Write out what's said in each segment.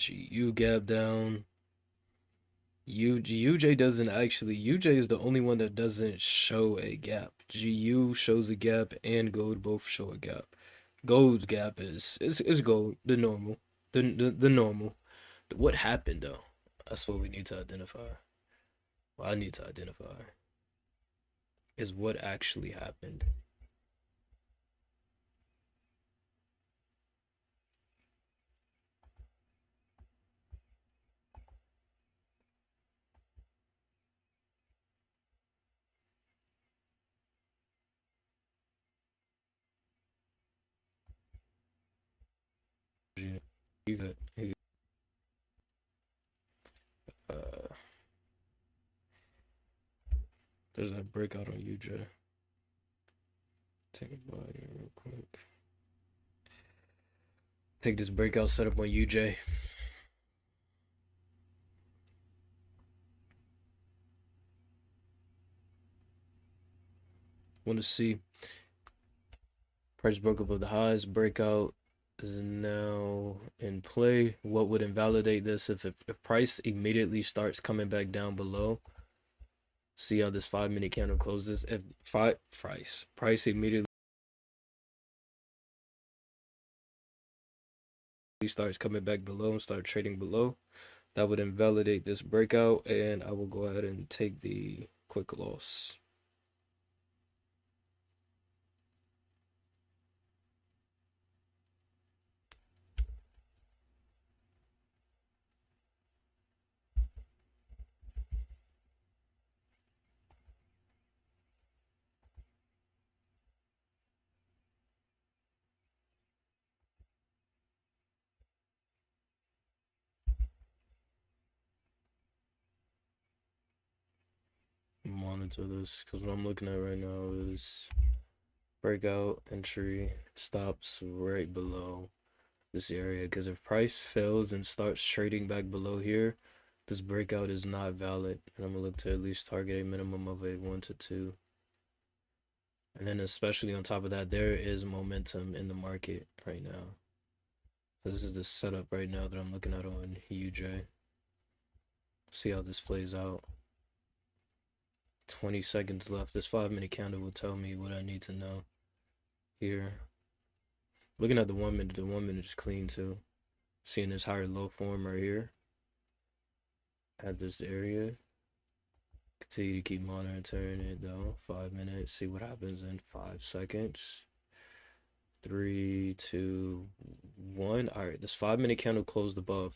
GU gap down. UJ doesn't actually. UJ is the only one that doesn't show a gap. GU shows a gap and gold both show a gap. Gold's gap is gold, the normal, the normal. What happened though? That's what we need to identify. What I need to identify is what actually happened. You got, uh, there's a breakout on UJ. Take a body real quick. Take this breakout setup on UJ. Want to see price broke above the highs. Breakout is now in play. What would invalidate this if price immediately starts coming back down below? See how this 5 minute candle closes. If price immediately starts coming back below and start trading below, that would invalidate this breakout, and I will go ahead and take the quick loss. Monitor this because what I'm looking at right now is breakout entry stops right below this area, because if price fails and starts trading back below here, this breakout is not valid, and I'm gonna look to at least target a minimum of a 1 to 2. And then especially on top of that, there is momentum in the market right now. This is the setup right now that I'm looking at on UJ. See how this plays out. 20 seconds left. This 5 minute candle will tell me what I need to know here. Looking at the 1 minute, the 1 minute is clean too. Seeing this higher low form right here at this area. Continue to keep monitoring it though. 5 minutes. See what happens in 5 seconds. 3, 2, 1. All right, this 5 minute candle closed above.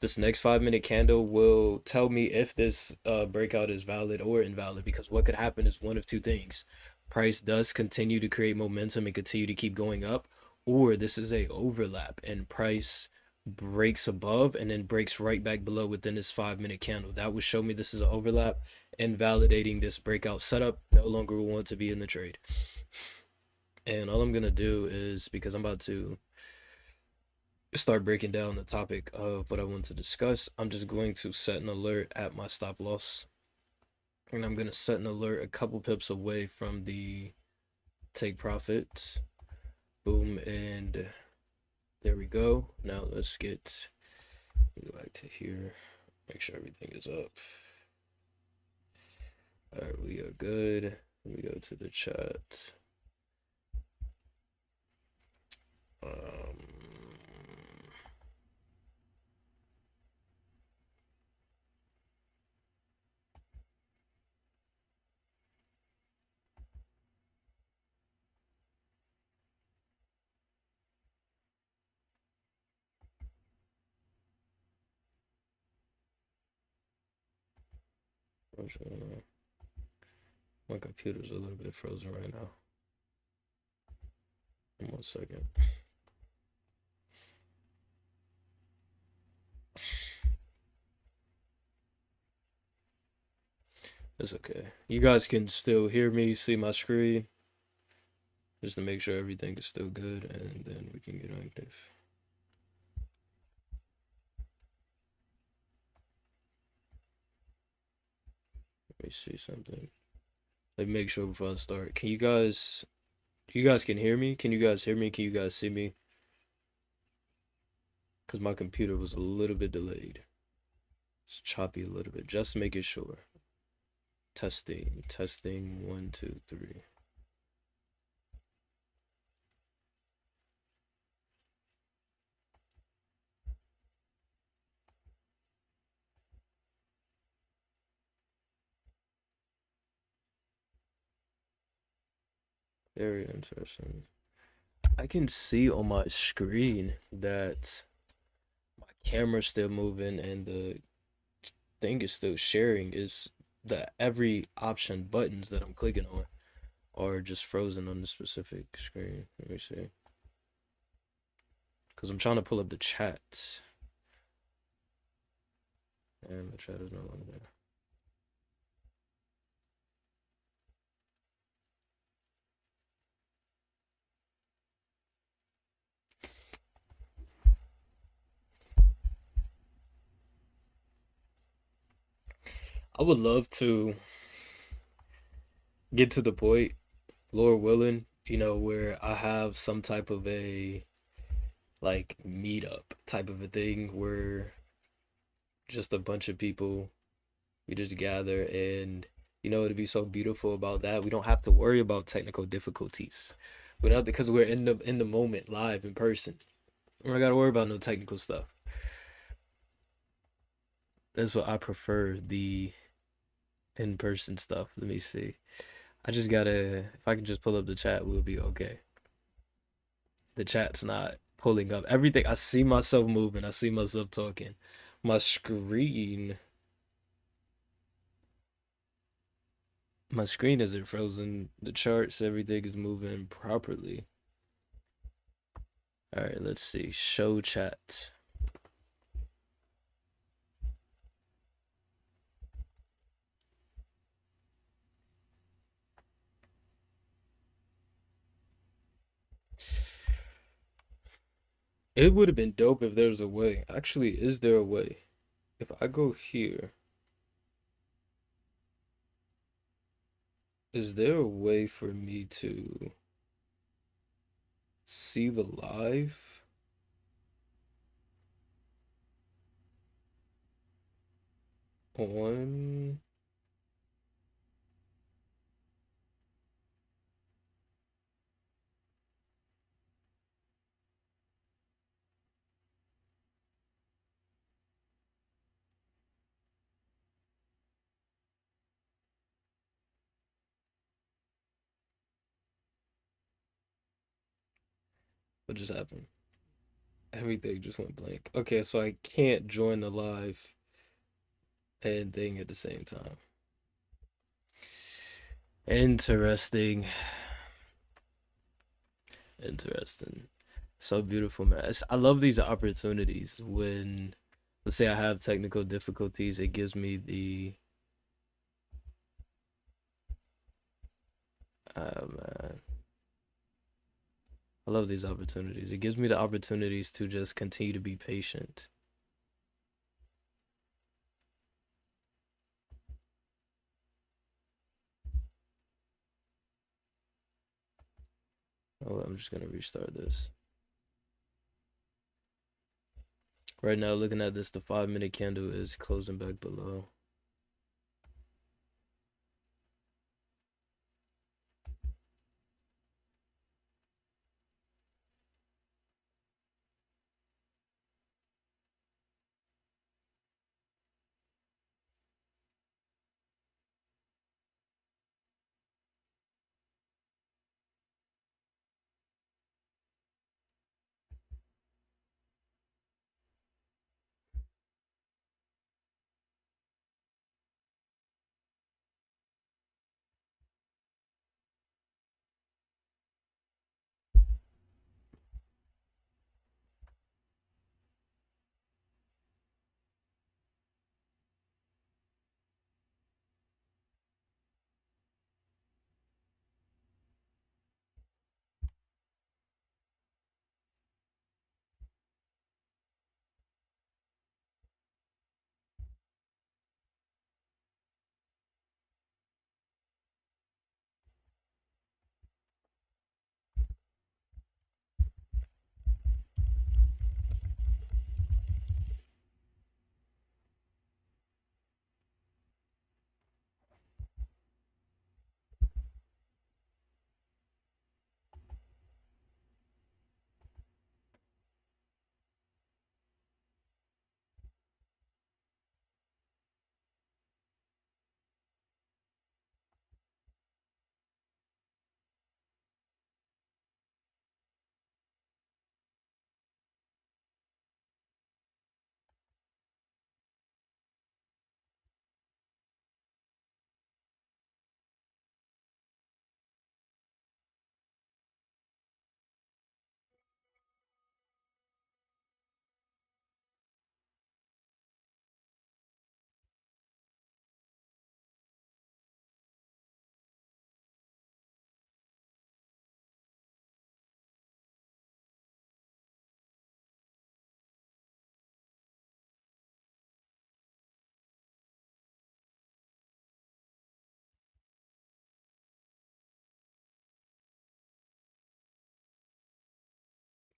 This next 5 minute candle will tell me if this breakout is valid or invalid, because what could happen is one of two things. Price does continue to create momentum and continue to keep going up, or this is a overlap and price breaks above and then breaks right back below within this 5 minute candle. That would show me this is an overlap, invalidating this breakout setup. No longer will want to be in the trade. And all I'm gonna do is, because I'm about to start breaking down the topic of what I want to discuss, I'm just going to set an alert at my stop loss. And I'm gonna set an alert a couple pips away from the take profit. Boom, and there we go. Now let's go back to here. Make sure everything is up. All right, we are good. Let me go to the chat. My computer's a little bit frozen right now. 1 second. It's okay. You guys can still hear me, see my screen, just to make sure everything is still good, and then we can get active. Let me see something. Let me make sure before I start. You guys can hear me? Can you guys hear me? Can you guys see me? because my computer was a little bit delayed. It's choppy a little bit, just making sure. Testing, testing, one, two, three. Very interesting. I can see on my screen that my camera's still moving and the thing is still sharing. Is that every option buttons that I'm clicking on are just frozen on the specific screen. Let me see. Because I'm trying to pull up the chat. And the chat is no longer there. I would love to get to the point, Lord willing, where I have some type of a like meetup type of a thing where just a bunch of people we just gather and it'd be so beautiful about that. We don't have to worry about technical difficulties. We don't have to, because we're in the moment live in person. We don't gotta worry about no technical stuff. That's what I prefer, the in person stuff. Let me see. I just gotta, if I can just pull up the chat, we'll be okay. The chat's not pulling up everything. I see myself moving. I see myself talking. My screen, my screen isn't frozen. The charts, everything is moving properly. All right, let's see. Show chat. It would have been dope if there's a way. Actually, is there a way? If I go here, is there a way for me to see the live on? What just happened? Everything just went blank. Okay, so I can't join the live and thing at the same time. Interesting. Interesting. So beautiful, man. I love these opportunities when, let's say, I have technical difficulties. It gives me the, man, I love these opportunities. It gives me the opportunities to just continue to be patient. Oh, I'm just gonna restart this. Right now, looking at this, the 5 minute candle is closing back below.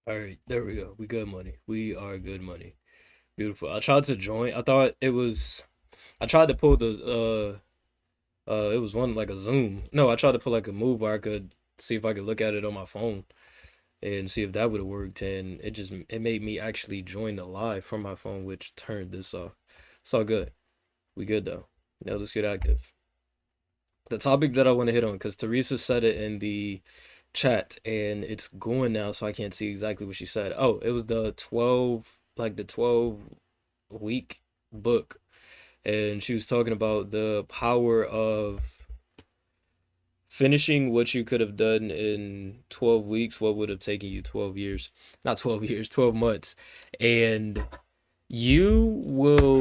All right, there we go. We good money. We are good money. Beautiful. I tried to join. I thought it was. I tried to pull the. It was one like a Zoom. No, I tried to pull like a move where I could see if I could look at it on my phone and see if that would have worked. And it made me actually join the live from my phone, which turned this off. It's all good. We good though. Now let's get active. The topic that I want to hit on, because Teresa said it in the chat and it's going now, so I can't see exactly what she said. Oh, it was the 12 week book, and she was talking about the power of finishing what you could have done in 12 weeks, what would have taken you 12 years, not 12 years, 12 months. And you will,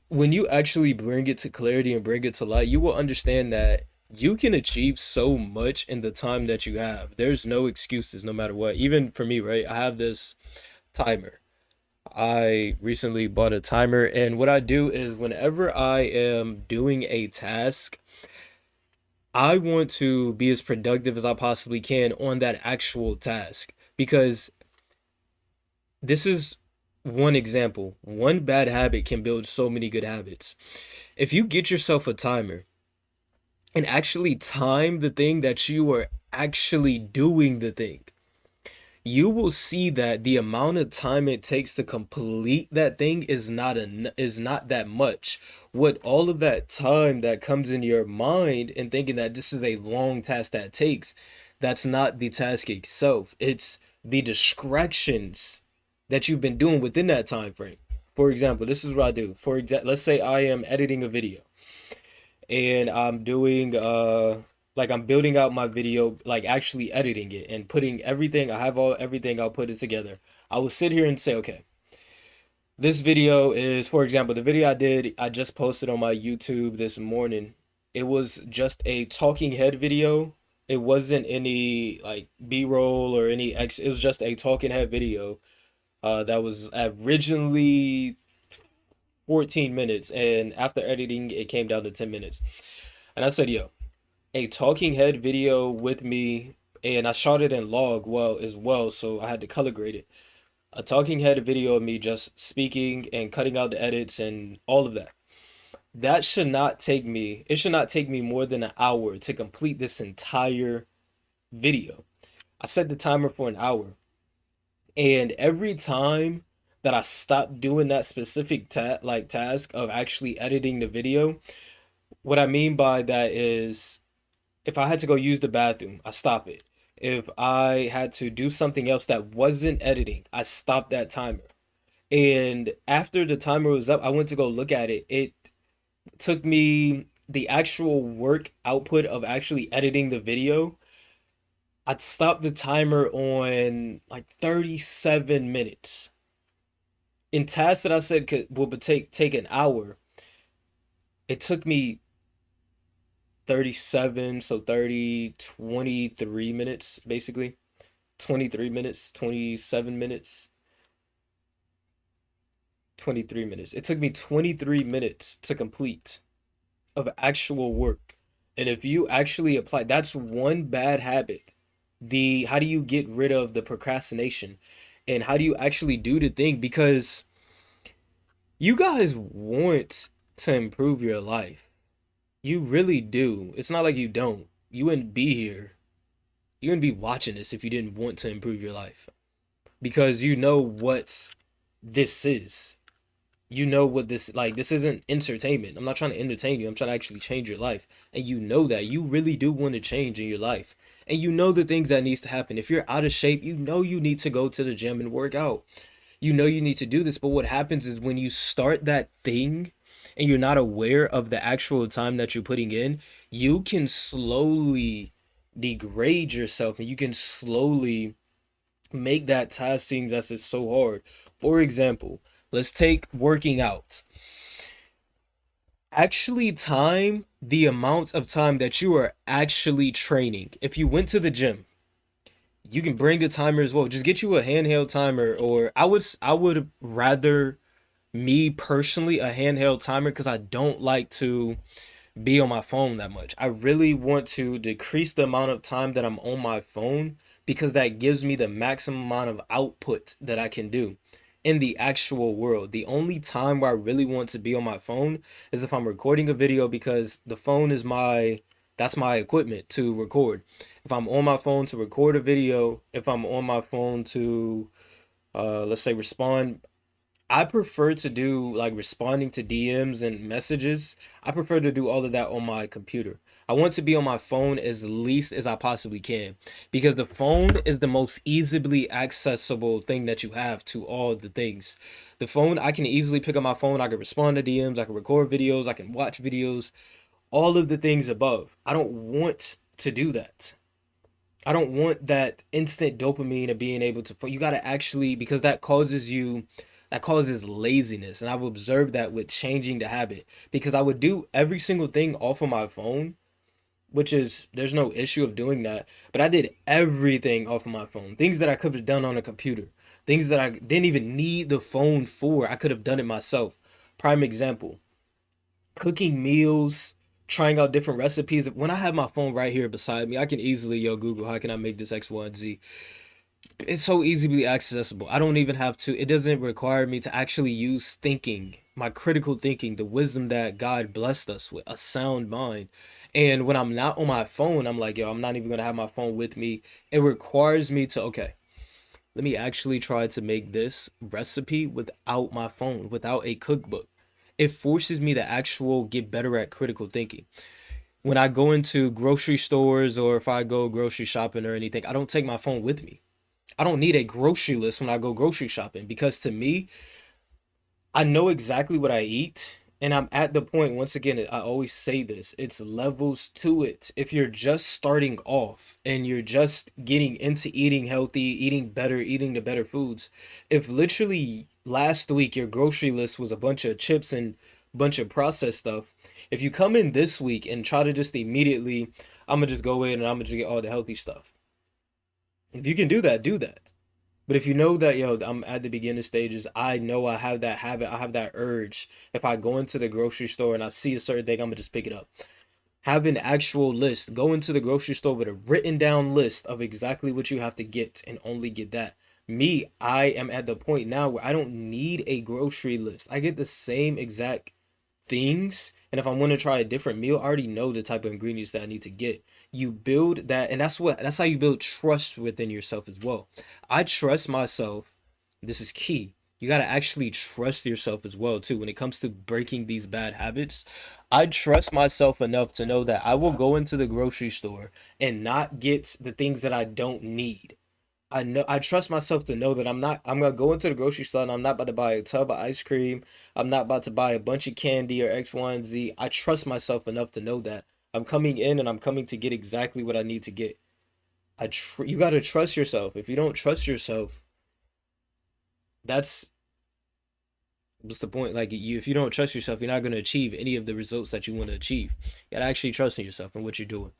when you actually bring it to clarity and bring it to light, you will understand that you can achieve so much in the time that you have. There's no excuses no matter what. Even for me, right? I have this timer. I recently bought a timer, and what I do is whenever I am doing a task, I want to be as productive as I possibly can on that actual task, because this is one example. One bad habit can build so many good habits. If you get yourself a timer and actually time the thing that you are actually doing the thing, you will see that the amount of time it takes to complete that thing is not that much. What all of that time that comes in your mind and thinking that this is a long task that takes, that's not the task itself. It's the distractions that you've been doing within that time frame. For example, this is what I do. For example, let's say I am editing a video and I'm doing like I'm building out my video, like actually editing it and putting everything. I have all everything. I'll put it together. I will sit here and say, okay, this video is, for example, the video I just posted on my YouTube this morning. It was just a talking head video. It wasn't any like B-roll or any X. It was just a talking head video. That was originally 14 minutes, and after editing, it came down to 10 minutes. And I said, yo, a talking head video with me, and I shot it in log well as well, so I had to color grade it. A talking head video of me just speaking and cutting out the edits and all of that. That should not take me, it should not take me more than an hour to complete this entire video. I set the timer for an hour, and every time that I stopped doing that specific task of actually editing the video, what I mean by that is if I had to go use the bathroom, I stop it. If I had to do something else that wasn't editing, I stopped that timer. And after the timer was up, I went to go look at it. It took me the actual work output of actually editing the video. I stopped the timer on like 37 minutes. In tasks that I said would take an hour, it took me 37, so 30, 23 minutes basically. 23 minutes, 27 minutes, 23 minutes. It took me 23 minutes to complete of actual work. And if you actually apply, that's one bad habit. The How do you get rid of the procrastination and how do you actually do the thing? Because you guys want to improve your life. You really do. It's not like you don't. You wouldn't be here. You wouldn't be watching this if you didn't want to improve your life. Because you know what this is. You know what this isn't entertainment. I'm not trying to entertain you. I'm trying to actually change your life. And you know that. You really do want to change in your life. And you know the things that needs to happen. If you're out of shape, you know you need to go to the gym and work out. You know you need to do this, but what happens is when you start that thing and you're not aware of the actual time that you're putting in, you can slowly degrade yourself and you can slowly make that task seem as it's so hard. For example, let's take working out. Actually, time the amount of time that you are actually training. If you went to the gym, you can bring a timer as well. Just get you a handheld timer, or I would rather, me personally, a handheld timer because I don't like to be on my phone that much. I really want to decrease the amount of time that I'm on my phone because that gives me the maximum amount of output that I can do in the actual world. The only time where I really want to be on my phone is if I'm recording a video, because the phone is that's my equipment to record. If I'm on my phone to record a video, if I'm on my phone to let's say respond, I prefer to do like responding to DMs and messages. I prefer to do all of that on my computer. I want to be on my phone as least as I possibly can, because the phone is the most easily accessible thing that you have to all the things. The phone, I can easily pick up my phone, I can respond to DMs, I can record videos, I can watch videos, all of the things above. I don't want to do that. I don't want that instant dopamine of being able to. You got to actually, because that causes laziness. And I've observed that with changing the habit, because I would do every single thing off of my phone, which is, there's no issue of doing that. But I did everything off of my phone. Things that I could have done on a computer, things that I didn't even need the phone for. I could have done it myself. Prime example, cooking meals, trying out different recipes. When I have my phone right here beside me, I can easily, Google, how can I make this X, Y, and Z? It's so easily accessible. I don't even have to, it doesn't require me to actually use thinking, my critical thinking, the wisdom that God blessed us with, a sound mind. And when I'm not on my phone, I'm like, I'm not even gonna have my phone with me. It requires me to, okay, let me actually try to make this recipe without my phone, without a cookbook. It forces me to actual get better at critical thinking. When I go into grocery stores, or if I go grocery shopping or anything, I don't take my phone with me. I don't need a grocery list when I go grocery shopping, because to me, I know exactly what I eat. And I'm at the point, once again, I always say this, it's levels to it. If you're just starting off and you're just getting into eating healthy, eating better, eating the better foods, if literally last week your grocery list was a bunch of chips and bunch of processed stuff, if you come in this week and try to just immediately, I'm gonna just go in and I'm gonna just get all the healthy stuff. If you can do that, do that. But if you know that, I'm at the beginning stages, I know I have that habit, I have that urge. If I go into the grocery store and I see a certain thing, I'm gonna just pick it up. Have an actual list. Go into the grocery store with a written down list of exactly what you have to get, and only get that. Me, I am at the point now where I don't need a grocery list. I get the same exact things. And if I want to try a different meal, I already know the type of ingredients that I need to get. You build that, and that's how you build trust within yourself as well. I trust myself. This is key. You got to actually trust yourself as well too when it comes to breaking these bad habits. I trust myself enough to know that I will go into the grocery store and not get the things that I don't need. I trust myself to know that I'm gonna go into the grocery store and I'm not about to buy a tub of ice cream. I'm not about to buy a bunch of candy or X, Y, and Z. I trust myself enough to know that I'm coming in and I'm coming to get exactly what I need to get. You gotta trust yourself. If you don't trust yourself, that's what's the point? Like, if you don't trust yourself, you're not gonna achieve any of the results that you want to achieve. You gotta actually trust in yourself and what you're doing.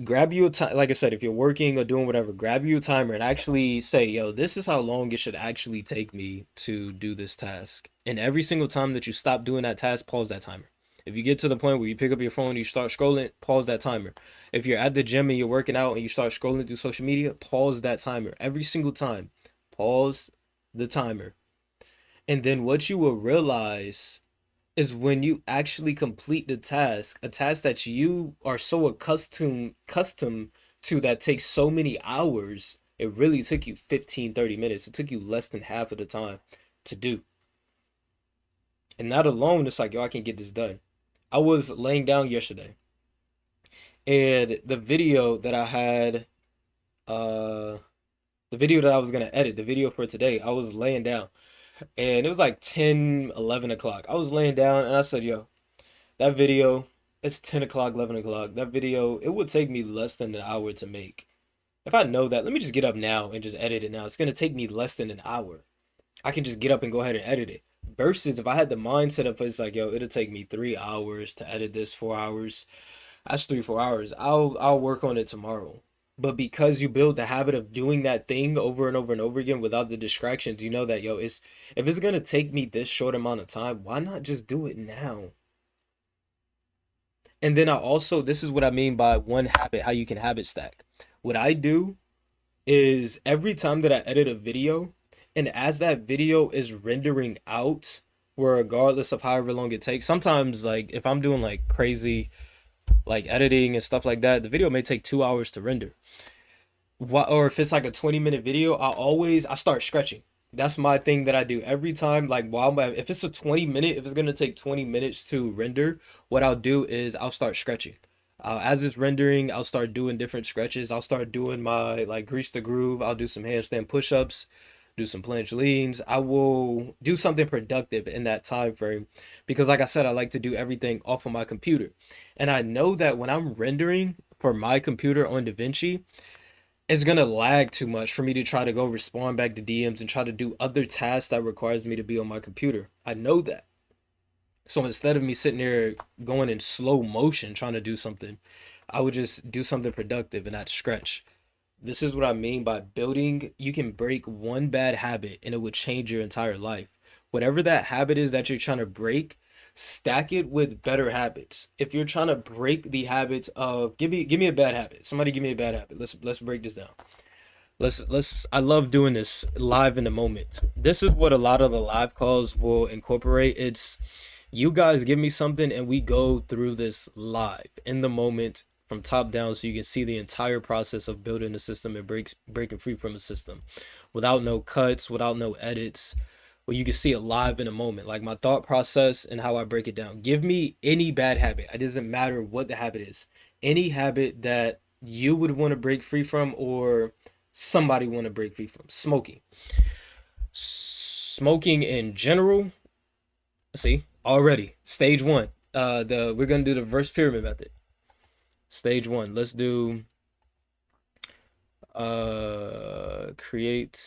Grab you a time, like I said, if you're working or doing whatever, grab you a timer and actually say, this is how long it should actually take me to do this task. And every single time that you stop doing that task, pause that timer. If you get to the point where you pick up your phone and you start scrolling, pause that timer. If you're at the gym and you're working out and you start scrolling through social media, pause that timer. Every single time, pause the timer. And then what you will realize is, when you actually complete the task, a task that you are so accustomed to, that takes so many hours, it really took you 15, 30 minutes. It took you less than half of the time to do. And that alone, it's like, I can get this done. I was laying down yesterday, and the video that I had, the video that I was gonna edit, the video for today, I was laying down, and it was like 10, 11 o'clock. I was laying down and I said, that video, it's 10 o'clock, 11 o'clock. That video, it would take me less than an hour to make. If I know that, let me just get up now and just edit it now. It's going to take me less than an hour. I can just get up and go ahead and edit it. Versus if I had the mindset of, it's like, it'll take me 3 hours to edit this, 4 hours. That's 3, 4 hours. I'll work on it tomorrow. But because you build the habit of doing that thing over and over and over again without the distractions, you know that, if it's gonna take me this short amount of time, why not just do it now? And then this is what I mean by one habit, how you can habit stack. What I do is every time that I edit a video, and as that video is rendering out, regardless of however long it takes, sometimes like if I'm doing like crazy like editing and stuff like that, the video may take 2 hours to render. Or if it's like a 20-minute video, I start stretching. That's my thing that I do every time. Like if it's a 20 minute, if it's gonna take 20 minutes to render, what I'll do is I'll start stretching. As it's rendering, I'll start doing different stretches. I'll start doing my like grease the groove. I'll do some handstand push-ups, do some planche leans. I will do something productive in that time frame because, like I said, I like to do everything off of my computer, and I know that when I'm rendering for my computer on DaVinci, it's gonna lag too much for me to try to go respond back to DMs and try to do other tasks that requires me to be on my computer. I know that. So instead of me sitting there going in slow motion trying to do something, I would just do something productive and not stretch. This is what I mean by building. You can break one bad habit and it would change your entire life. Whatever that habit is that you're trying to break, stack it with better habits. If you're trying to break the habits of give me a bad habit. Somebody give me a bad habit. Let's break this down. Let's I love doing this live in the moment. This is what a lot of the live calls will incorporate. It's you guys give me something and we go through this live in the moment from top down so you can see the entire process of building a system and breaking free from a system without no cuts, without no edits, where you can see it live in a moment, like my thought process and how I break it down. Give me any bad habit. It doesn't matter what the habit is. Any habit that you would want to break free from or somebody want to break free from. Smoking. Smoking in general. See, already stage one. We're gonna do the reverse pyramid method. Stage one. Let's do create.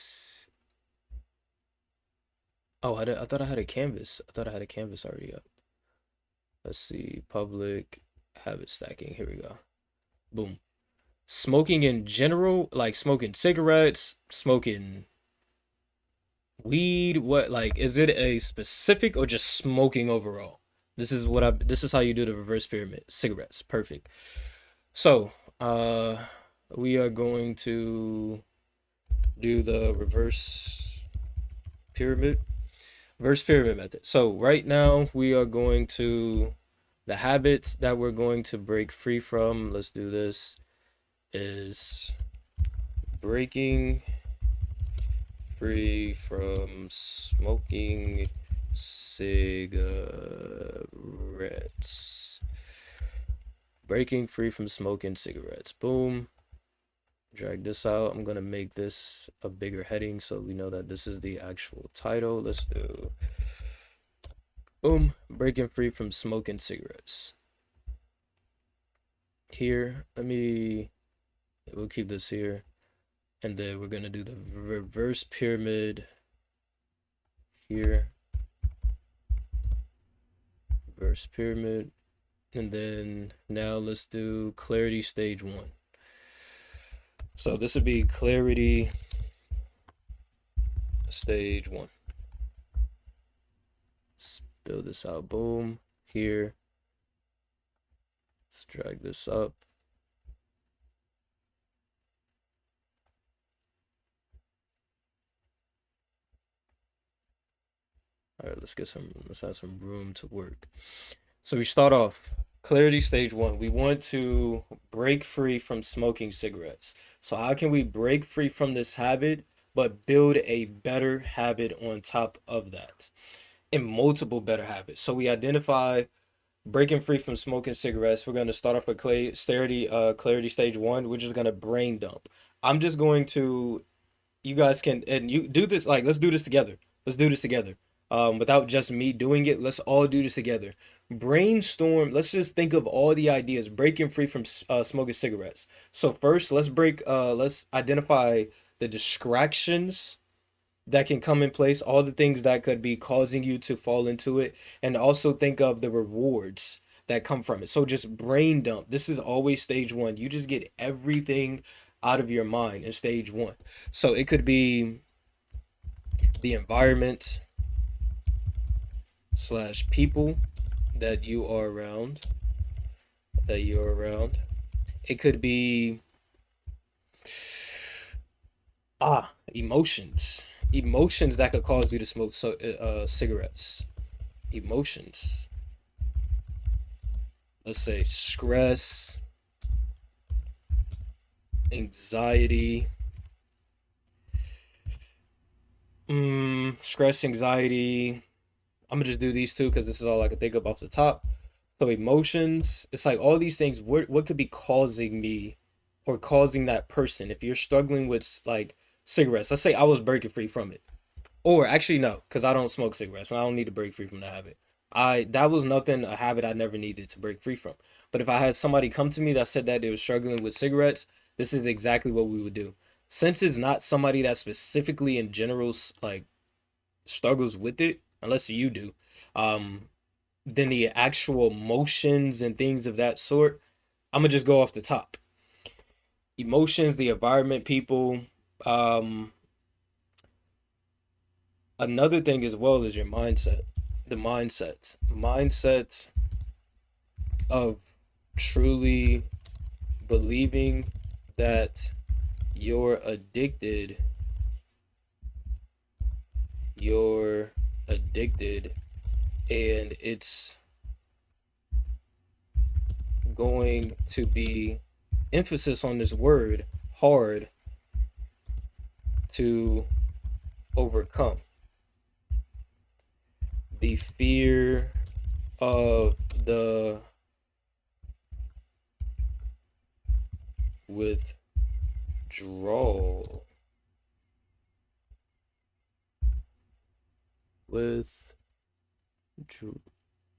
Oh, I thought I had a canvas. I thought I had a canvas already up. Let's see. Public habit stacking. Here we go. Boom. Smoking in general, like smoking cigarettes, smoking weed, what like is it a specific or just smoking overall? This is how you do the reverse pyramid. Cigarettes. Perfect. So, we are going to do the pyramid reverse pyramid method. So, right now we are going to the habits that we're going to break free from. Let's do this is breaking free from smoking cigarettes. Breaking free from smoking cigarettes. Boom. Drag this out. I'm going to make this a bigger heading so we know that this is the actual title. Let's do boom. Breaking free from smoking cigarettes. Here, we'll keep this here. And then we're going to do the reverse pyramid here. Reverse pyramid. And then now let's do clarity stage one. So this would be clarity stage one. Let's build this out. Boom. Here. Let's drag this up. All right, let's have some room to work. So we start off clarity stage one. We want to break free from smoking cigarettes. So how can we break free from this habit, but build a better habit on top of that? And multiple better habits. So we identify breaking free from smoking cigarettes. We're going to start off with clarity stage one, which is going to brain dump. I'm just going to, you guys can, and you do this, like, let's do this together. Let's do this together. Without just me doing it, let's all do this together. Brainstorm. Let's just think of all the ideas breaking free from smoking cigarettes. So first, let's identify the distractions that can come in place, all the things that could be causing you to fall into it, and also think of the rewards that come from it. So just brain dump. This is always stage one. You just get everything out of your mind in stage one. So it could be the environment / people that you are around. It could be Emotions. Emotions that could cause you to smoke cigarettes. Emotions. Let's say stress, anxiety. Stress, anxiety. I'm gonna just do these two because this is all I can think of off the top. So emotions, it's like all these things. What could be causing me, or causing that person? If you're struggling with like cigarettes, let's say I was breaking free from it, or actually no, because I don't smoke cigarettes and I don't need to break free from the habit. That was nothing a habit I never needed to break free from. But if I had somebody come to me that said that they were struggling with cigarettes, this is exactly what we would do. Since it's not somebody that specifically in general like struggles with it, unless you do, um, then the actual motions and things of that sort, I'm gonna just go off the top. Emotions, the environment, people. Um, Another thing as well is your mindset. The mindset of truly believing that you're addicted, you're addicted, and it's going to be, emphasis on this word, hard to overcome. The fear of the withdrawal. With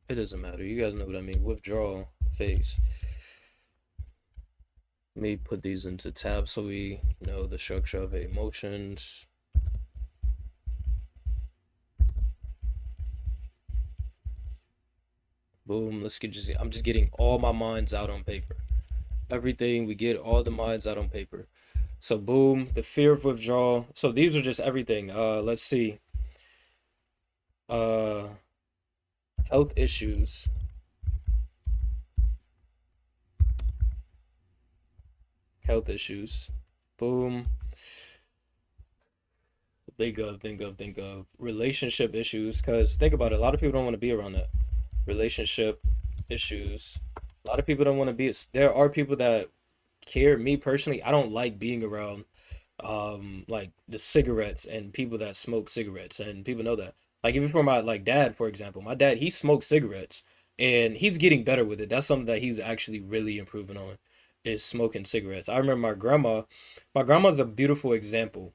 it doesn't matter. You guys know what I mean. Withdrawal phase. Let me put these into tabs so we know the structure of emotions. Boom. Let's get just. I'm just getting all my minds out on paper. Everything we get, all the minds out on paper. So boom, the fear of withdrawal. So these are just everything. Let's see. Uh, Health issues. Health issues. Boom. Think of relationship issues. Cause think about it. A lot of people don't want to be around that. Relationship issues. A lot of people don't want to be. There are people that care. Me personally, I don't like being around like the cigarettes and people that smoke cigarettes, and people know that. Like even for my like dad, for example, my dad, he smokes cigarettes and he's getting better with it. That's something that he's actually really improving on, is smoking cigarettes. I remember my grandma's a beautiful example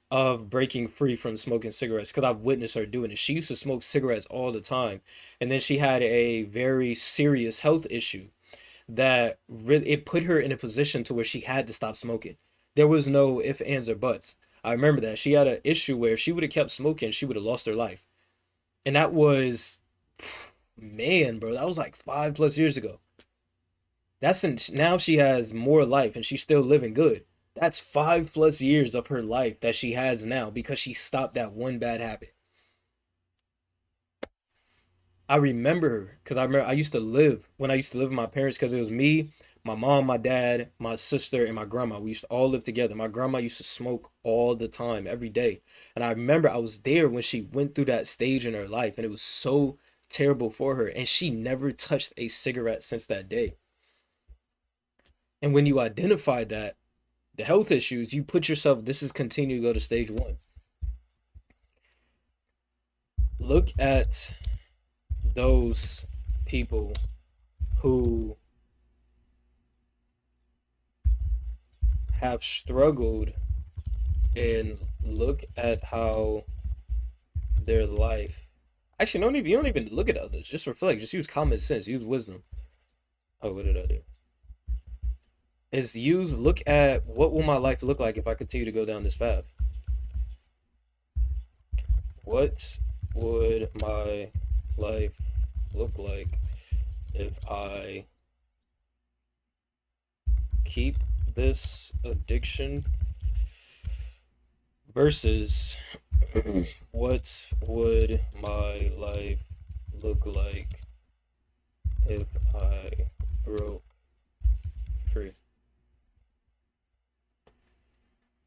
of breaking free from smoking cigarettes because I've witnessed her doing it. She used to smoke cigarettes all the time, and then she had a very serious health issue that really, it put her in a position to where she had to stop smoking. There was no ifs, ands, or buts. I remember that she had an issue where if she would have kept smoking, she would have lost her life, and that was, man, bro, that was like 5 plus years ago. That's now she has more life and she's still living good. That's 5 plus years of her life that she has now because she stopped that one bad habit. I remember her because I remember I used to live when I used to live with my parents, because it was me, my mom, my dad, my sister, and my grandma. We used to all live together. My grandma used to smoke all the time, every day. And I remember I was there when she went through that stage in her life, and it was so terrible for her. And she never touched a cigarette since that day. And when you identify that, the health issues, you put yourself, this is continue to go to stage one. Look at those people who have struggled, and look at how their life, actually don't even, you don't even look at others, just reflect, just use common sense, use wisdom. Oh, what did I do? Is use, look at what will my life look like if I continue to go down this path. What would my life look like if I keep this addiction, versus what would my life look like if I broke free?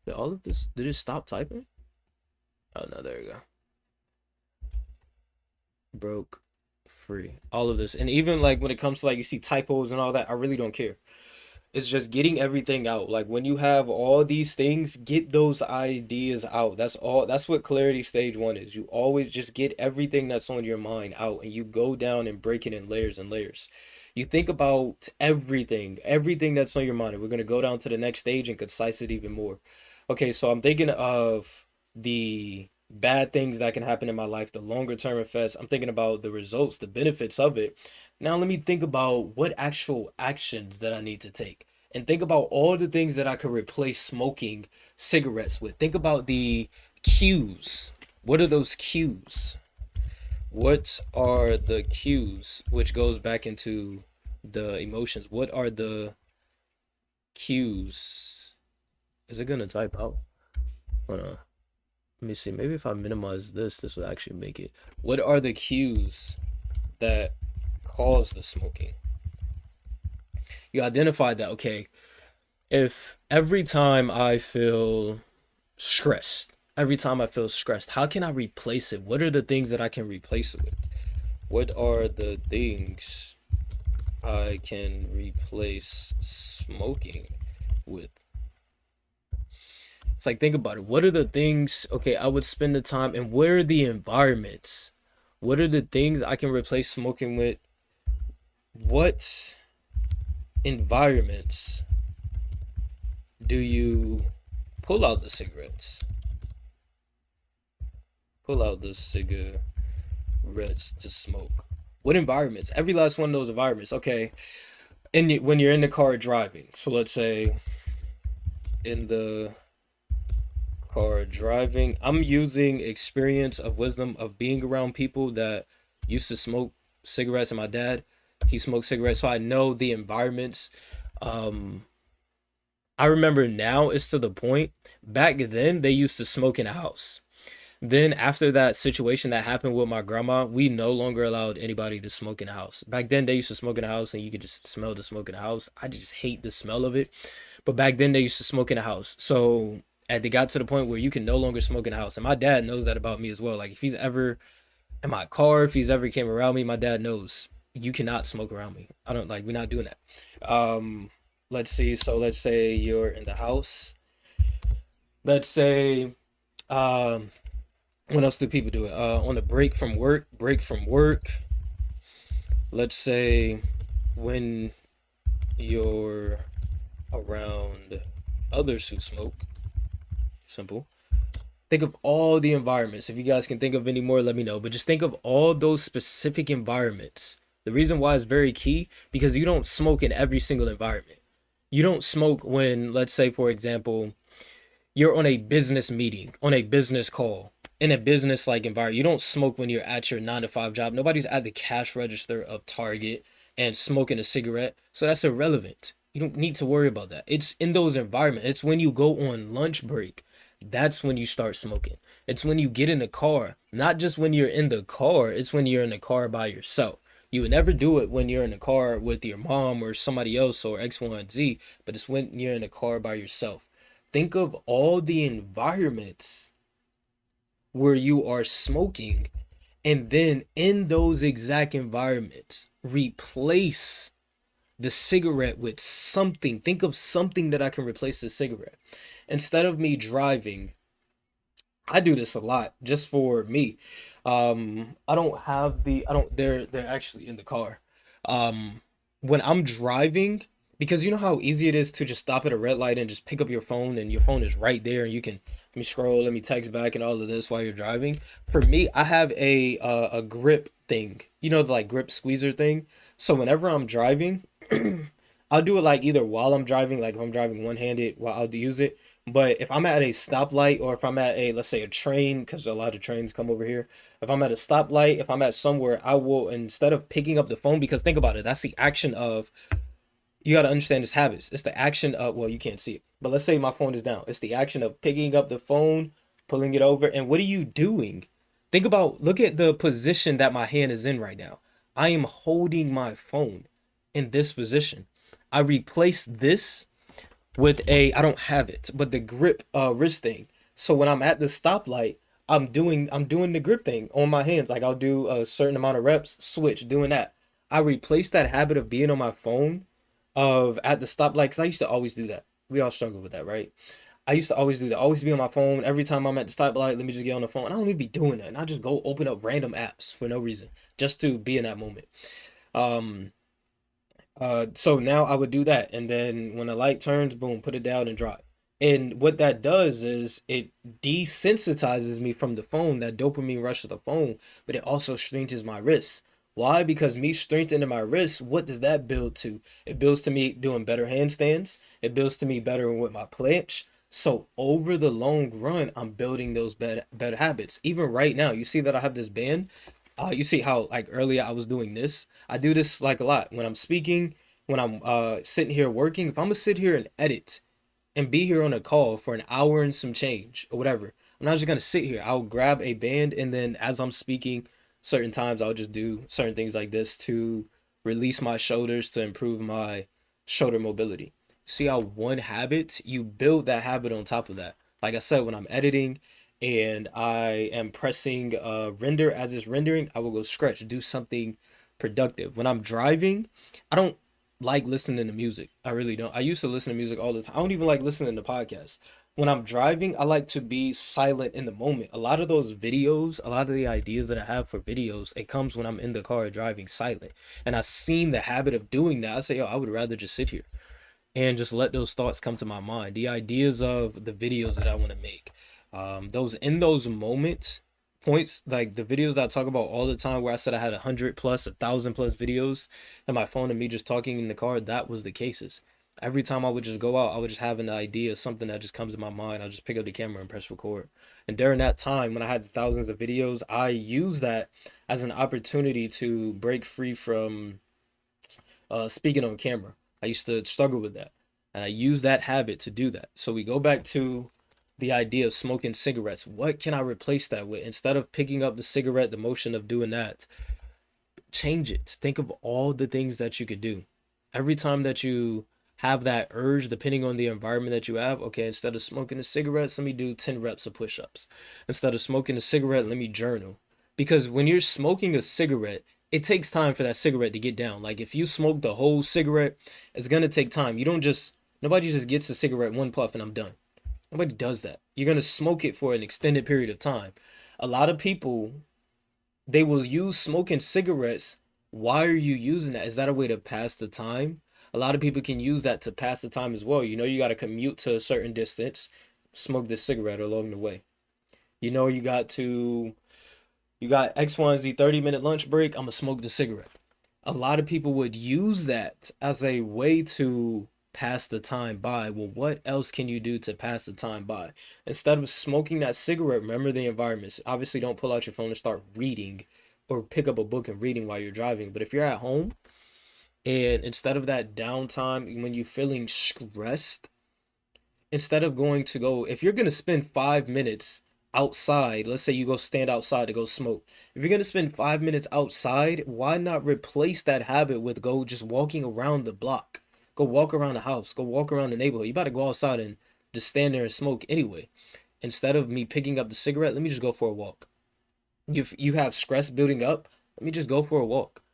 Did all of this, did it stop typing? Oh no, there you go. Broke free. All of this. And even like when it comes to like you see typos and all that, I really don't care. It's just getting everything out. Like when you have all these things, get those ideas out. That's all. That's what clarity stage one is. You always just get everything that's on your mind out and you go down and break it in layers and layers. You think about everything that's on your mind. And we're going to go down to the next stage and concise it even more. Okay, so I'm thinking of the bad things that can happen in my life, the longer term effects. I'm thinking about the results, the benefits of it. Now let me think about what actual actions that I need to take. And think about all the things that I could replace smoking cigarettes with. Think about the cues. What are those cues? What are the cues? Which goes back into the emotions. What are the cues? Is it gonna type out? Hold on. Let me see. Maybe if I minimize this, this will actually make it. What are the cues that cause the smoking? You identified that, okay, if every time I feel stressed, how can I replace it? What are the things that I can replace it with? What are the things I can replace smoking with? It's like, think about it. What are the things, okay, I would spend the time, and where are the environments? What are the things I can replace smoking with? What environments do you pull out the cigarettes? Pull out the cigarettes to smoke. What environments? Every last one of those environments. Okay, when you're in the car driving. So let's say in the car driving, I'm using experience of wisdom of being around people that used to smoke cigarettes, and my dad, he smoked cigarettes, so I know the environments. Um, I remember now it's to the point. Back then they used to smoke in a house. Then after that situation that happened with my grandma, we no longer allowed anybody to smoke in the house. Back then they used to smoke in the house and you could just smell the smoke in the house. I just hate the smell of it. But back then they used to smoke in the house. So they got to the point where you can no longer smoke in the house. And my dad knows that about me as well. Like if he's ever in my car, if he's ever came around me, my dad knows you cannot smoke around me. I don't like, we're not doing that. Let's see. So let's say you're in the house. Let's say, what else do people do? On a break from work. Let's say when you're around others who smoke. Simple. Think of all the environments. If you guys can think of any more, let me know. But just think of all those specific environments. The reason why is very key because you don't smoke in every single environment. You don't smoke when, let's say, for example, you're on a business meeting, on a business call, in a business like environment. You don't smoke when you're at your 9 to 5 job. Nobody's at the cash register of Target and smoking a cigarette. So that's irrelevant. You don't need to worry about that. It's in those environments. It's when you go on lunch break. That's when you start smoking. It's when you get in the car. Not just when you're in the car. It's when you're in the car by yourself. You would never do it when you're in the car with your mom or somebody else or X, Y, and Z. But it's when you're in the car by yourself. Think of all the environments where you are smoking, and then in those exact environments, replace the cigarette with something. Think of something that I can replace the cigarette. Instead of me driving, I do this a lot just for me. I don't have the I don't they're actually in the car. When I'm driving, because you know how easy it is to just stop at a red light and just pick up your phone and your phone is right there and you can let me scroll, let me text back and all of this while you're driving. For me, I have a grip thing. You know the like grip squeezer thing. So whenever I'm driving, I'll do it like either while I'm driving, like if I'm driving one-handed, while I'll use it. But if I'm at a stoplight or if I'm at a, let's say a train, because a lot of trains come over here. If I'm at a stoplight, if I'm at somewhere, I will, instead of picking up the phone, because think about it, that's the action of, you got to understand this habits. It's the action of, well, you can't see it, but let's say my phone is down. It's the action of picking up the phone, pulling it over. And what are you doing? Think about, look at the position that my hand is in right now. I am holding my phone in this position. I replace this with a, I don't have it, but the grip wrist thing. So when I'm at the stoplight, I'm doing the grip thing on my hands. Like I'll do a certain amount of reps, switch, doing that. I replaced that habit of being on my phone of at the stoplight because I used to always do that. We all struggle with that, right? I used to always do that. Always be on my phone. Every time I'm at the stoplight, let me just get on the phone. I don't even be doing that. And I just go open up random apps for no reason, just to be in that moment. Um, so now I would do that, and then when the light turns, boom, put it down and drive. And what that does is it desensitizes me from the phone, that dopamine rush of the phone, but it also strengthens my wrists. Why? Because me strengthening my wrists, what does that build to? It builds to me doing better handstands. It builds to me better with my planche. So over the long run, I'm building those better habits. Even right now, you see that I have this band. You see how like earlier I was doing this. I do this like a lot when I'm speaking, when I'm sitting here working. If I'm gonna sit here and edit and be here on a call for an hour and some change or whatever, I'm not just gonna sit here. I'll grab a band and then as I'm speaking, certain times I'll just do certain things like this to release my shoulders to improve my shoulder mobility. See how one habit, you build that habit on top of that. Like I said, when I'm editing and I am pressing render as it's rendering, I will go scratch, do something productive. When I'm driving, I don't like listening to music. I really don't. I used to listen to music all the time. I don't even like listening to podcasts. When I'm driving, I like to be silent in the moment. A lot of those videos, a lot of the ideas that I have for videos, it comes when I'm in the car driving silent. And I've seen the habit of doing that. I say, yo, I would rather just sit here and just let those thoughts come to my mind. The ideas of the videos that I want to make. Those in those moments, points like the videos that I talk about all the time, where I said I had 100 plus, 1,000 plus videos, and my phone and me just talking in the car. That was the cases. Every time I would just go out, I would just have an idea, something that just comes to my mind. I'll just pick up the camera and press record. And during that time, when I had thousands of videos, I used that as an opportunity to break free from speaking on camera. I used to struggle with that. And I use that habit to do that. So we go back to the idea of smoking cigarettes. What can I replace that with? Instead of picking up the cigarette, the motion of doing that, change it. Think of all the things that you could do. Every time that you have that urge, depending on the environment that you have, okay, instead of smoking a cigarette, let me do 10 reps of push ups. Instead of smoking a cigarette, let me journal. Because when you're smoking a cigarette, it takes time for that cigarette to get down. Like if you smoke the whole cigarette, it's gonna take time. You don't just, nobody just gets a cigarette one puff and I'm done. Nobody does that. You're gonna smoke it for an extended period of time. A lot of people, they will use smoking cigarettes. Why are you using that? Is that a way to pass the time? A lot of people can use that to pass the time as well. You know, you got to commute to a certain distance, smoke this cigarette along the way. You know, you got X, Y, and Z 30-minute lunch break. I'm gonna smoke the cigarette. A lot of people would use that as a way to pass the time by. Well, what else can you do to pass the time by? Instead of smoking that cigarette, remember the environments. Obviously, don't pull out your phone and start reading or pick up a book and reading while you're driving. But if you're at home and instead of that downtime, when you're feeling stressed, instead of going to go, if you're going to spend 5 minutes outside, let's say you go stand outside to go smoke. If you're going to spend 5 minutes outside, why not replace that habit with go just walking around the block? Go walk around the house, go walk around the neighborhood. You better go outside and just stand there and smoke anyway. Instead of me picking up the cigarette, let me just go for a walk. You have stress building up, let me just go for a walk.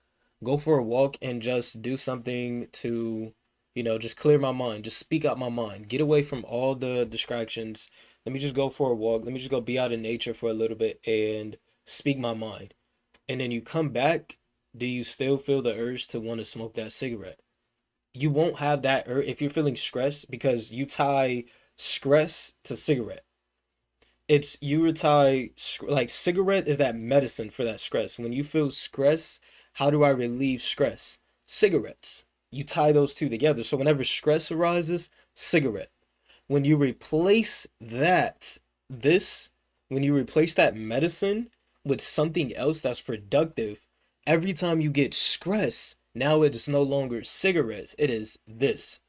Go for a walk and just do something to, just clear my mind, just speak out my mind, get away from all the distractions. Let me just go for a walk. Let me just go be out in nature for a little bit and speak my mind. And then you come back, do you still feel the urge to want to smoke that cigarette? You won't have that urge if you're feeling stressed because you tie stress to cigarette. It's you tie like cigarette is that medicine for that stress. When you feel stress, how do I relieve stress? Cigarettes. You tie those two together. So whenever stress arises, cigarette. When you replace when you replace that medicine with something else that's productive, every time you get stress, now it is no longer cigarettes, it is this.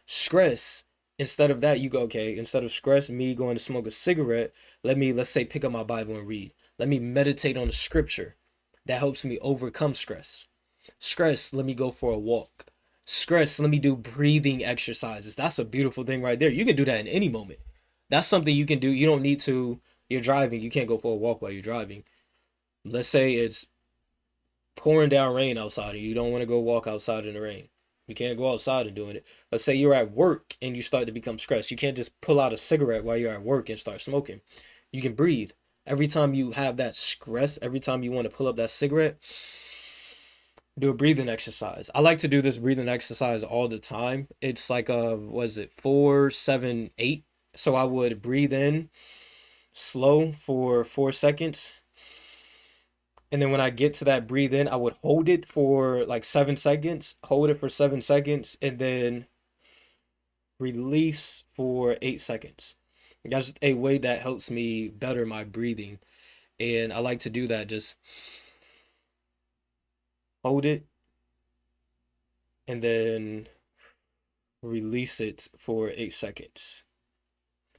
Stress, instead of that, you go, okay, instead of stress, me going to smoke a cigarette, let's say, pick up my Bible and read. Let me meditate on the scripture that helps me overcome stress. Stress, let me go for a walk. Stress, let me do breathing exercises. That's a beautiful thing right there. You can do that in any moment. That's something you can do. You don't need to, you're driving, you can't go for a walk while you're driving. Let's say it's pouring down rain outside and you don't want to go walk outside in the rain. You can't go outside and doing it. Let's say you're at work and you start to become stressed. You can't just pull out a cigarette while you're at work and start smoking. You can breathe. Every time you have that stress, every time you want to pull up that cigarette, do a breathing exercise. I like to do this breathing exercise all the time. It's like was it 4, 7, 8? So I would breathe in slow for 4 seconds. And then when I get to that breathe in, I would hold it for like 7 seconds, hold it for 7 seconds, and then release for 8 seconds. That's a way that helps me better my breathing. And I like to do that. Just hold it and then release it for 8 seconds.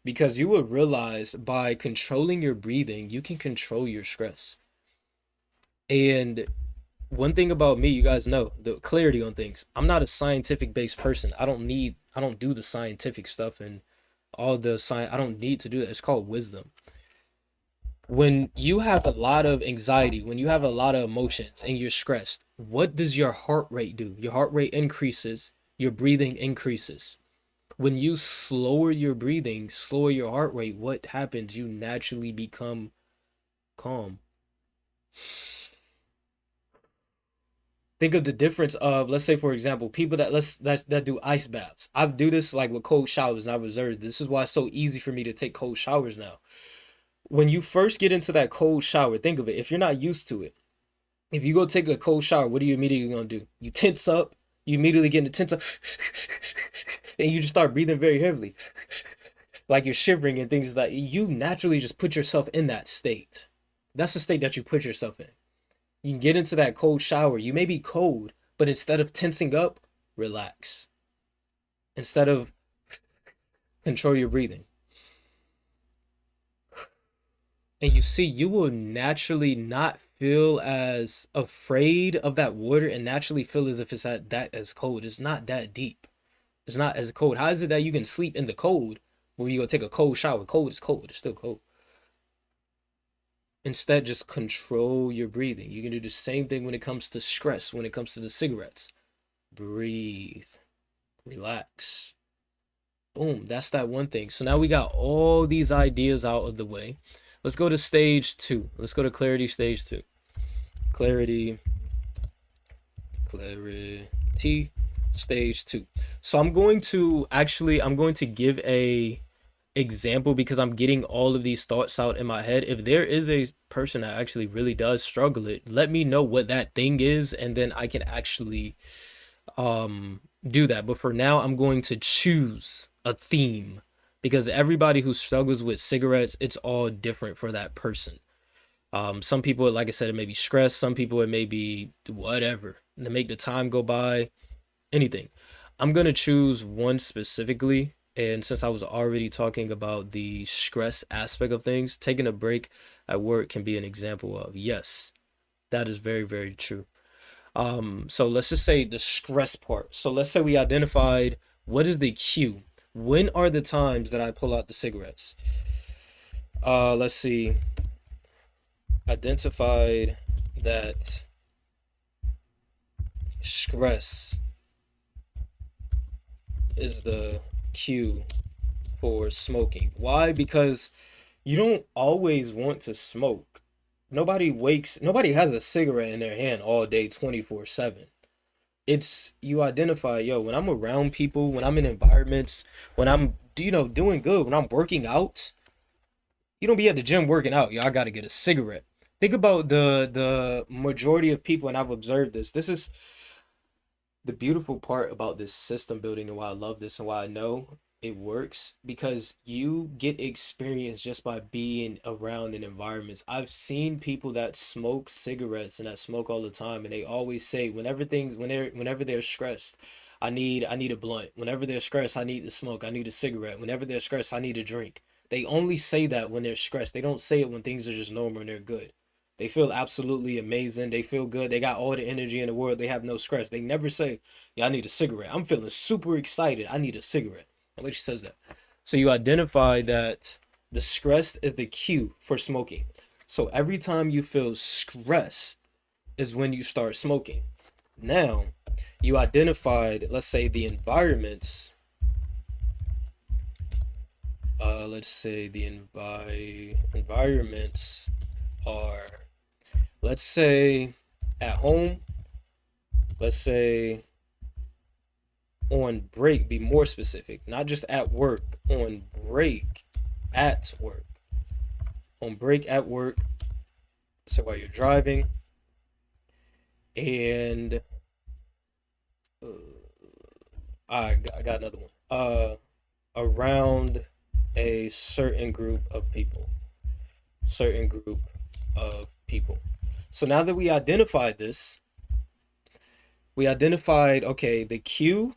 Because you will realize by controlling your breathing, you can control your stress. And one thing about me, you guys know the clarity on things. I'm not a scientific based person. I don't do the scientific stuff and all the science. I don't need to do that. It's called wisdom. When you have a lot of anxiety, when you have a lot of emotions and you're stressed, what does your heart rate do? Your heart rate increases, your breathing increases. When you slower your breathing, slower your heart rate, what happens? You naturally become calm. Think of the difference of, let's say for example, people that do ice baths. I do this like with cold showers and I've observed this is why it's so easy for me to take cold showers now. When you first get into that cold shower, think of it. If you're not used to it, if you go take a cold shower, what are you immediately gonna do? You tense up, you immediately get into tense up, and you just start breathing very heavily. Like you're shivering and things like that. You naturally just put yourself in that state. That's the state that you put yourself in. You can get into that cold shower. You may be cold, but instead of tensing up, relax. Instead of control your breathing. And you see, you will naturally not feel as afraid of that water and naturally feel as if it's that as cold. It's not that deep. It's not as cold. How is it that you can sleep in the cold when you go take a cold shower? Cold is cold. It's still cold. Instead, just control your breathing. You can do the same thing when it comes to stress, when it comes to the cigarettes. Breathe, relax. Boom, that's that one thing. So now we got all these ideas out of the way. Let's go to stage two. Let's go to clarity stage two. Clarity, clarity stage two. So I'm going to give a example because I'm getting all of these thoughts out in my head. If there is a person that actually really does struggle it, let me know what that thing is and then I can actually do that. But for now, I'm going to choose a theme because everybody who struggles with cigarettes, it's all different for that person. Some people, like I said, it may be stress. Some people, it may be whatever to make the time go by, anything. I'm going to choose one specifically. And since I was already talking about the stress aspect of things, taking a break at work can be an example of, yes, that is very, very true. So let's just say the stress part. So let's say we identified what is the cue. When are the times that I pull out the cigarettes? Let's see. Identified that stress is the cue for smoking. Why? Because you don't always want to smoke. Nobody has a cigarette in their hand all day 24/7. It's you identify, yo, when I'm around people, when I'm in environments, when I'm doing good, when I'm working out, you don't be at the gym working out, yo, I gotta get a cigarette. Think about the majority of people, and I've observed this. This is the beautiful part about this system building and why I love this and why I know it works because you get experience just by being around in environments. I've seen people that smoke cigarettes and that smoke all the time and they always say whenever they're stressed, I need a blunt. Whenever they're stressed, I need to smoke. I need a cigarette. Whenever they're stressed, I need a drink. They only say that when they're stressed. They don't say it when things are just normal and they're good. They feel absolutely amazing. They feel good. They got all the energy in the world. They have no stress. They never say, "Yeah, I need a cigarette. I'm feeling super excited. I need a cigarette." Nobody says that. So you identify that the stress is the cue for smoking. So every time you feel stressed is when you start smoking. Now, you identified, let's say, the environments. Let's say the environments are, let's say, at home. Let's say on break, be more specific, not just at work, on break at work. On break at work, so while you're driving, and uh, I got another one. Around a certain group of people. Certain group of people. So now that we identified this, we identified, okay, the cue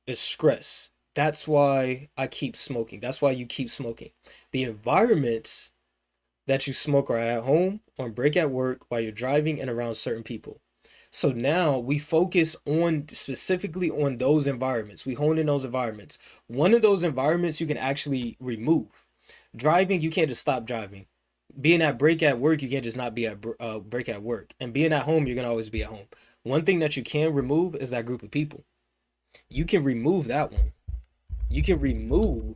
is stress. That's why I keep smoking. That's why you keep smoking. The environments that you smoke are at home, on break at work, while you're driving, and around certain people. So now we focus on specifically on those environments. We hone in those environments. One of those environments you can actually remove. Driving, you can't just stop driving. Being at break at work, you can't just not be at break at work. And being at home, you're gonna always be at home. One thing that you can remove is that group of people. You can remove that one. You can remove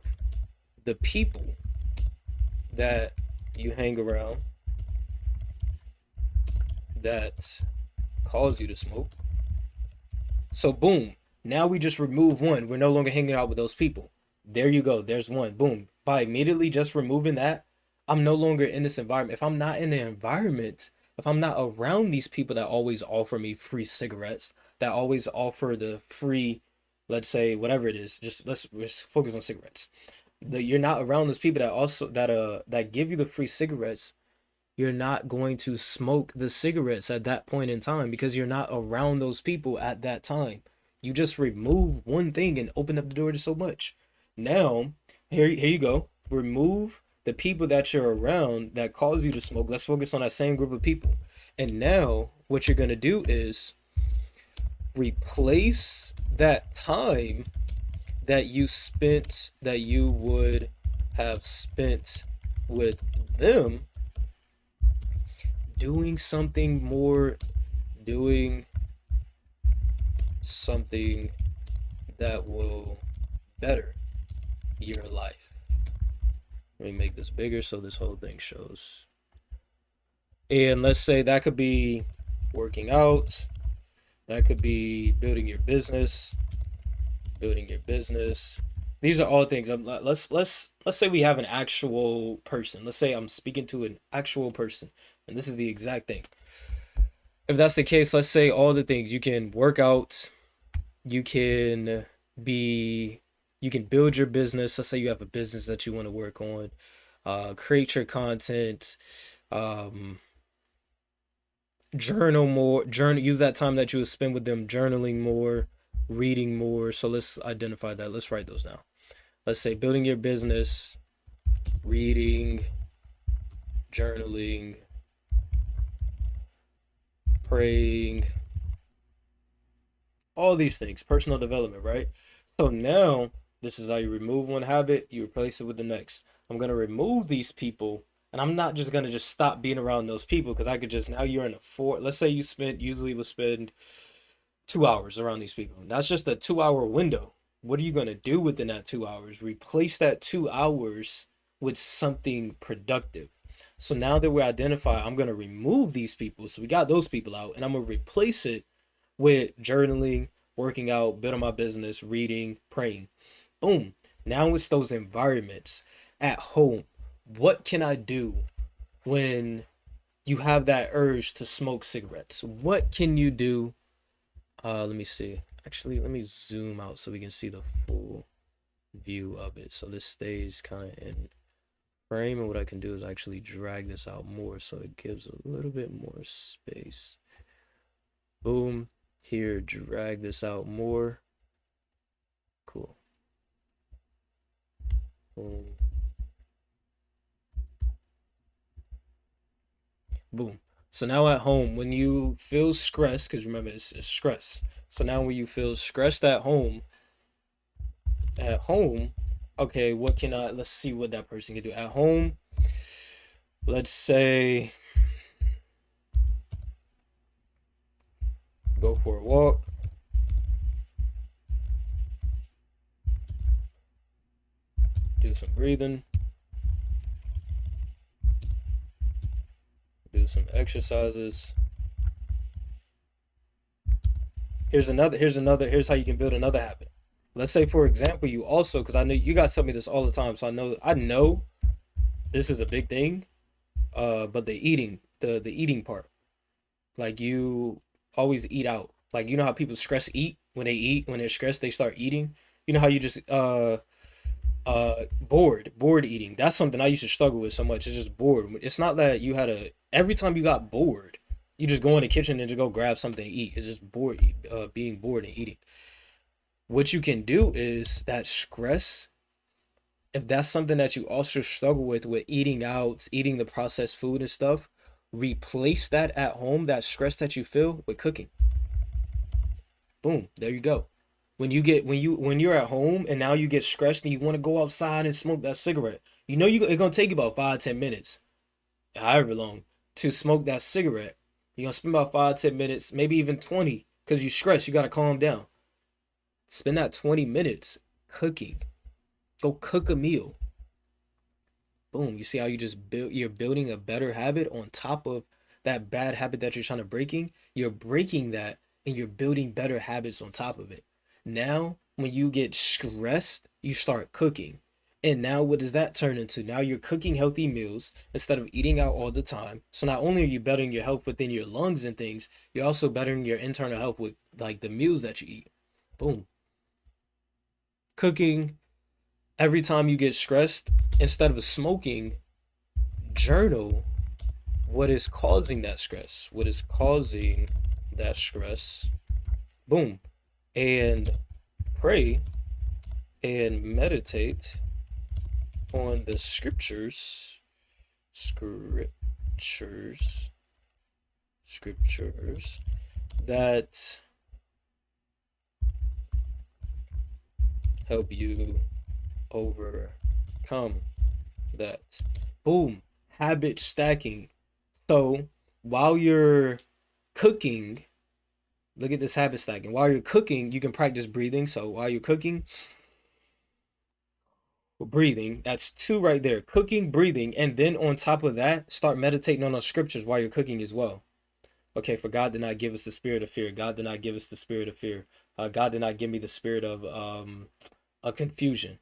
the people that you hang around that cause you to smoke. So boom, now we just remove one. We're no longer hanging out with those people. There you go. There's one. Boom. By immediately just removing that, I'm no longer in this environment. If I'm not in the environment, if I'm not around these people that always offer me free cigarettes, that always offer the free, let's say whatever it is, just focus on cigarettes. You're not around those people that also that give you the free cigarettes. You're not going to smoke the cigarettes at that point in time because you're not around those people at that time. You just remove one thing and open up the door to so much. Now, here you go. Remove the people that you're around that cause you to smoke. Let's focus on that same group of people. And now, what you're going to do is replace that time that you would have spent with them doing something more, doing something that will better your life. Let me make this bigger so this whole thing shows. And let's say that could be working out, that could be building your business, building your business. These are all things. Let's say we have an actual person. Let's say I'm speaking to an actual person, and this is the exact thing. If that's the case, let's say all the things you can work out, you can be, you can build your business. Let's say you have a business that you want to work on, create your content, um, journal more, journal, use that time that you would spend with them journaling more, reading more. So let's identify that. Let's write those down. Let's say building your business, reading, journaling, praying, all these things, personal development, right? So now this is how you remove one habit, you replace it with the next. I'm gonna remove these people, and I'm not just gonna just stop being around those people because I could just, now you're in a four. Let's say you spend, usually would spend 2 hours around these people. That's just a 2 hour window. What are you gonna do within that 2 hours? Replace that 2 hours with something productive. So now that we identify, I'm gonna remove these people. So we got those people out, and I'm gonna replace it with journaling, working out, building my business, reading, praying. Boom. Now it's those environments at home. What can I do when you have that urge to smoke cigarettes? What can you do? Let me see. Actually, let me zoom out so we can see the full view of it. So this stays kind of in frame, and what I can do is actually drag this out more so it gives a little bit more space. Boom. Here, drag this out more. Cool. Boom. Boom. So now at home, when you feel stressed, because remember it's stress. So now when you feel stressed at home, okay, what can I? Let's see what that person can do at home. Let's say go for a walk, do some breathing, do some exercises. Here's how you can build another habit. Let's say, for example, you also, because I know you guys tell me this all the time, so I know this is a big thing. But the eating part, like you always eat out. Like you know how people stress eat when they eat when they're stressed they start eating. You know how you just bored eating. That's something I used to struggle with so much. It's just bored. It's not that you had a every time you got bored, you just go in the kitchen and just go grab something to eat. It's just bored, being bored and eating. What you can do is that stress, if that's something that you also struggle with eating out, eating the processed food and stuff, replace that at home, that stress that you feel with cooking. Boom, there you go. When you're at home and now you get stressed and you want to go outside and smoke that cigarette, you know it's gonna take you about 5-10 minutes, however long, to smoke that cigarette. You're gonna spend about 5-10 minutes, maybe even 20, because you stress. You gotta calm down. Spend that 20 minutes cooking. Go cook a meal. Boom. You see how you're building a better habit on top of that bad habit that you're trying to breaking. You're breaking that and you're building better habits on top of it. Now, when you get stressed, you start cooking. And now what does that turn into? Now you're cooking healthy meals instead of eating out all the time. So not only are you bettering your health within your lungs and things, you're also bettering your internal health with like the meals that you eat. Boom. Cooking every time you get stressed, instead of smoking, journal what is causing that stress. What is causing that stress? Boom. And pray and meditate on the scriptures, scriptures that help you overcome that. Boom. Habit stacking. So while you're cooking, look at this habit stacking. While you're cooking, you can practice breathing. So while you're cooking, breathing, that's two right there. Cooking, breathing, and then on top of that, start meditating on those scriptures while you're cooking as well. Okay, for God did not give us the spirit of fear. God did not give us the spirit of fear. God did not give me the spirit of a confusion.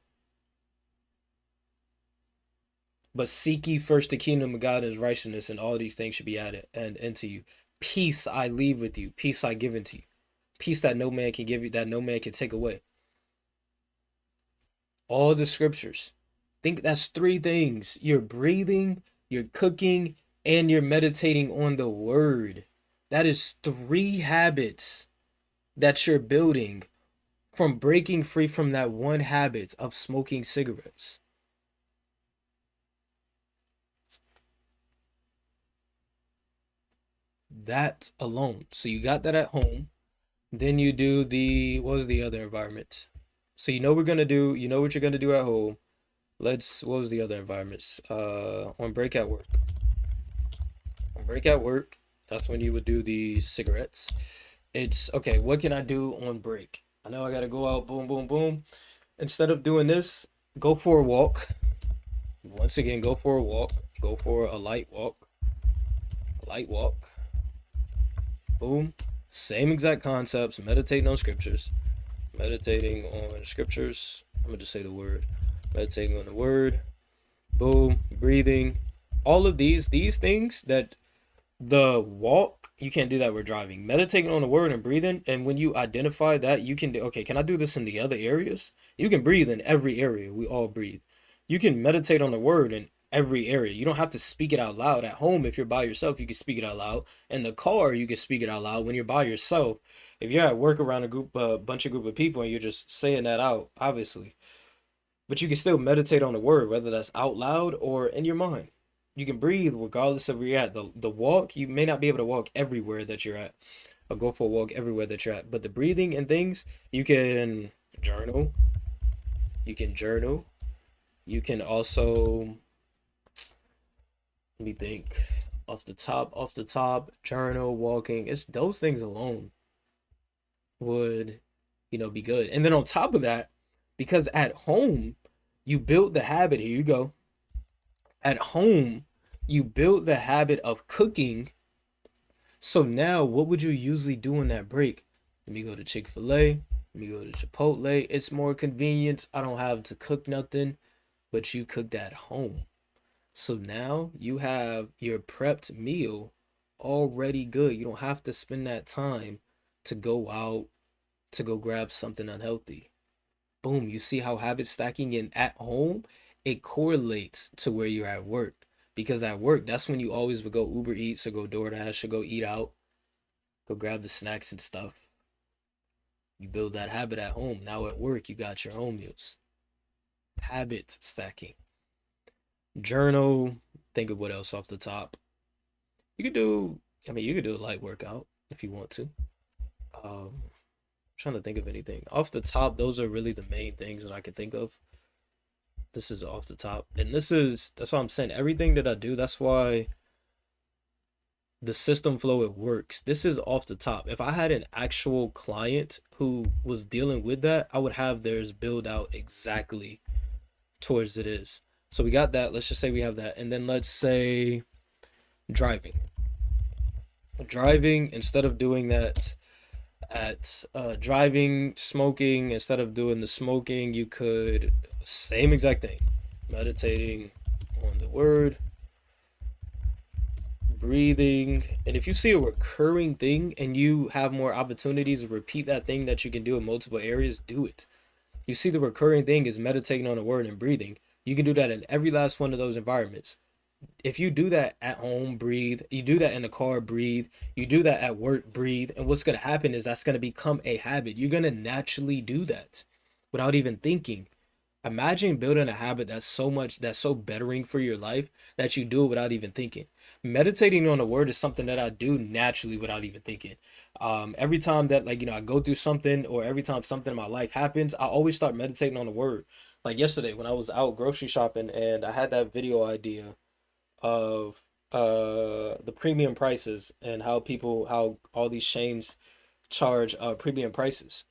But seek ye first the kingdom of God and his righteousness, and all these things should be added and into you. Peace I leave with you. Peace I give unto you. Peace that no man can give you, that no man can take away. All the scriptures. Think that's three things. You're breathing, you're cooking, and you're meditating on the word. That is three habits that you're building from breaking free from that one habit of smoking cigarettes. That alone. So you got that at home. Then you do what was the other environment? So you know what you're gonna do at home. What was the other environments? On break at work. On break at work, that's when you would do the cigarettes. It's okay, what can I do on break? I know I gotta go out, boom, boom, boom. Instead of doing this, go for a walk. Once again, go for a walk. Go for a light walk. A light walk. Boom. Same exact concepts. Meditating on scriptures. Meditating on scriptures. I'm gonna just say the word. Meditating on the word. Boom. Breathing. All of these things that the walk, you can't do that with driving. Meditating on the word and breathing, and when you identify that, you can do, okay, can I do this in the other areas? You can breathe in every area. We all breathe. You can meditate on the word in every area. You don't have to speak it out loud. At home, if you're by yourself, you can speak it out loud. In the car, you can speak it out loud. When you're by yourself, if you're at work around a bunch of people, and you're just saying that out, obviously. But you can still meditate on the word, whether that's out loud or in your mind. You can breathe regardless of where you're at. The walk, you may not be able to walk everywhere that you're at, or go for a walk everywhere that you're at. But the breathing and things, you can journal. You can journal. You can also, let me think, off the top, journal, walking. It's those things alone would, be good. And then on top of that, because at home, you build the habit. Here you go. At home, you build the habit of cooking. So now, what would you usually do in that break? Let me go to Chick-fil-A. Let me go to Chipotle. It's more convenient. I don't have to cook nothing, but you cooked at home. So now you have your prepped meal already good. You don't have to spend that time to go out to go grab something unhealthy. Boom, you see how habit stacking in at home, it correlates to where you're at work. Because at work, that's when you always would go Uber Eats or go DoorDash or go eat out, go grab the snacks and stuff. You build that habit at home. Now at work, you got your home meals. Habit stacking. Journal. Think of what else off the top. You could do, you could do a light workout if you want to. Trying to think of anything. Off the top, those are really the main things that I can think of. This is off the top. And that's why I'm saying everything that I do, that's why the system flow, it works. This is off the top. If I had an actual client who was dealing with that, I would have theirs build out exactly towards it is. So we got that. Let's just say we have that. And then let's say driving. Driving, instead of doing that at driving, smoking, instead of doing the smoking, you could, same exact thing, meditating on the word, breathing. And if you see a recurring thing and you have more opportunities to repeat that thing that you can do in multiple areas, do it. You see the recurring thing is meditating on the word and breathing. You can do that in every last one of those environments. If you do that at home, breathe. You do that in the car, breathe. You do that at work, breathe. And what's going to happen is that's going to become a habit. You're going to naturally do that without even thinking. Imagine building a habit that's so bettering for your life that you do it without even thinking. Meditating on a word is something that I do naturally without even thinking. Every time that, like, I go through something, or every time something in my life happens, I always start meditating on the word. Like yesterday when I was out grocery shopping and I had that video idea of the premium prices and how all these chains charge premium prices,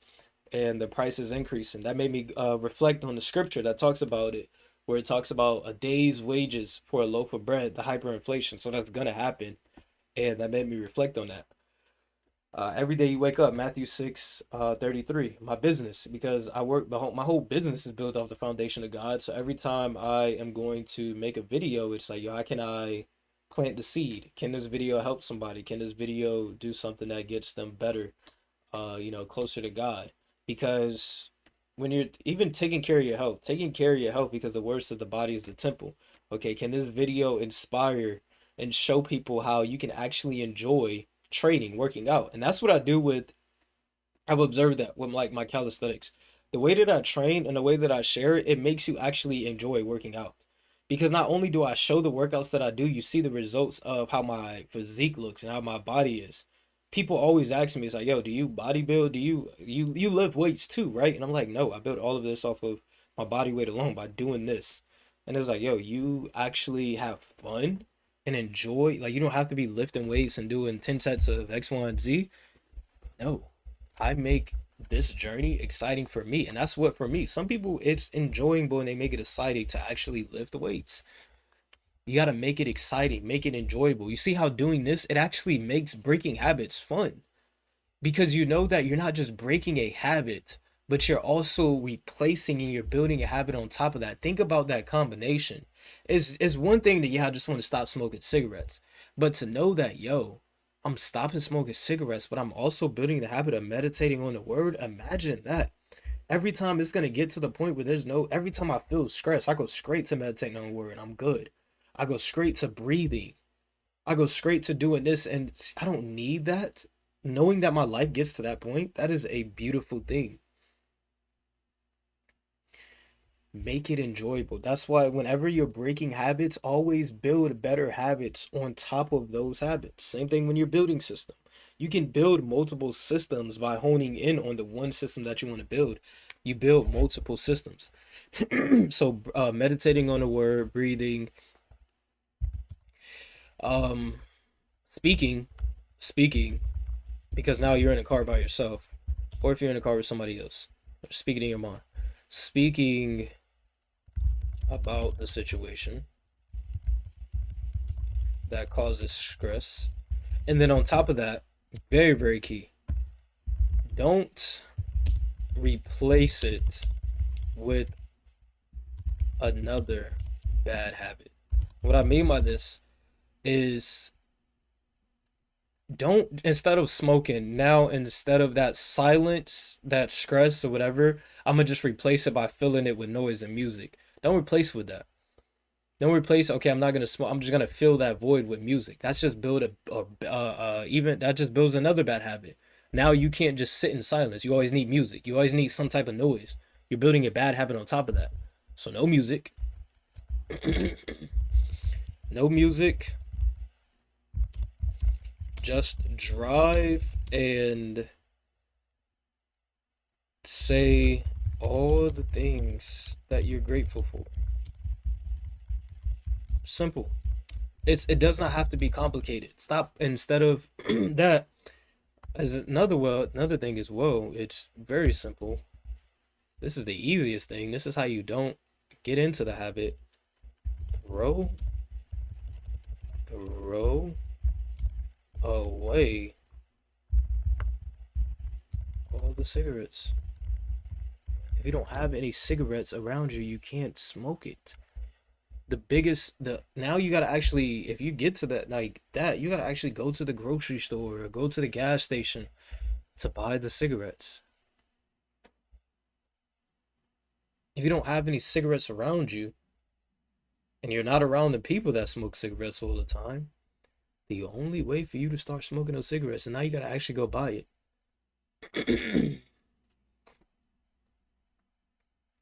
and the prices increasing. That made me reflect on the scripture that talks about it, where it talks about a day's wages for a loaf of bread, the hyperinflation. So that's gonna happen, and that made me reflect on that. Every day you wake up, Matthew 6, 33, my business, because I work, my whole business is built off the foundation of God. So every time I am going to make a video, it's like, yo, how can I plant the seed? Can this video help somebody? Can this video do something that gets them better, closer to God? Because when you're even taking care of your health, because the word says the body is the temple. Okay, can this video inspire and show people how you can actually enjoy training, working out? And that's what I do with, I've observed that with like my calisthenics. The way that I train and the way that I share it, it makes you actually enjoy working out. Because not only do I show the workouts that I do, you see the results of how my physique looks and how my body is. People always ask me, it's like, yo, do you bodybuild? Do you lift weights too, right? And I'm like, no, I built all of this off of my body weight alone by doing this. And it's like, yo, you actually have fun and enjoy. Like, you don't have to be lifting weights and doing 10 sets of X, Y, and Z. No, I make this journey exciting for me. And that's what, for me, some people, it's enjoyable and they make it exciting to actually lift weights. You got to make it exciting, make it enjoyable. You see how doing this, it actually makes breaking habits fun, because you know that you're not just breaking a habit, but you're also replacing and you're building a habit on top of that. Think about that combination. It's one thing that, yeah, I just want to stop smoking cigarettes, but to know that, yo, I'm stopping smoking cigarettes, but I'm also building the habit of meditating on the word. Imagine that. Every time it's gonna get to the point where every time I feel stressed, I go straight to meditating on the word and I'm good. I go straight to breathing. I go straight to doing this, and I don't need that. Knowing that my life gets to that point, that is a beautiful thing. Make it enjoyable. That's why whenever you're breaking habits, always build better habits on top of those habits. Same thing when you're building system. You can build multiple systems by honing in on the one system that you want to build. You build multiple systems. So meditating on the word, breathing, um, speaking, speaking, because now you're in a car by yourself, or if you're in a car with somebody else, speaking in your mind, speaking about the situation that causes stress. And then on top of that, very, very key, don't replace it with another bad habit. What I mean by this is don't, instead of smoking, now instead of that silence, that stress or whatever, I'm gonna just replace it by filling it with noise and music. Don't replace with that. Don't replace. Okay, I'm not gonna smoke. I'm just gonna fill that void with music. That's just build even that just builds another bad habit. Now you can't just sit in silence. You always need music. You always need some type of noise. You're building a bad habit on top of that. So no music. No music. Just drive and say all the things that you're grateful for. Simple. It does not have to be complicated. Stop instead of that. As another thing as well, it's very simple. This is the easiest thing. This is how you don't get into the habit. Throw away all the cigarettes. If you don't have any cigarettes around you, you can't smoke it. The now you gotta actually, if you get to that like that, you gotta actually go to the grocery store or go to the gas station to buy the cigarettes. If you don't have any cigarettes around you and you're not around the people that smoke cigarettes all the time, the only way for you to start smoking those cigarettes, and now you gotta actually go buy it.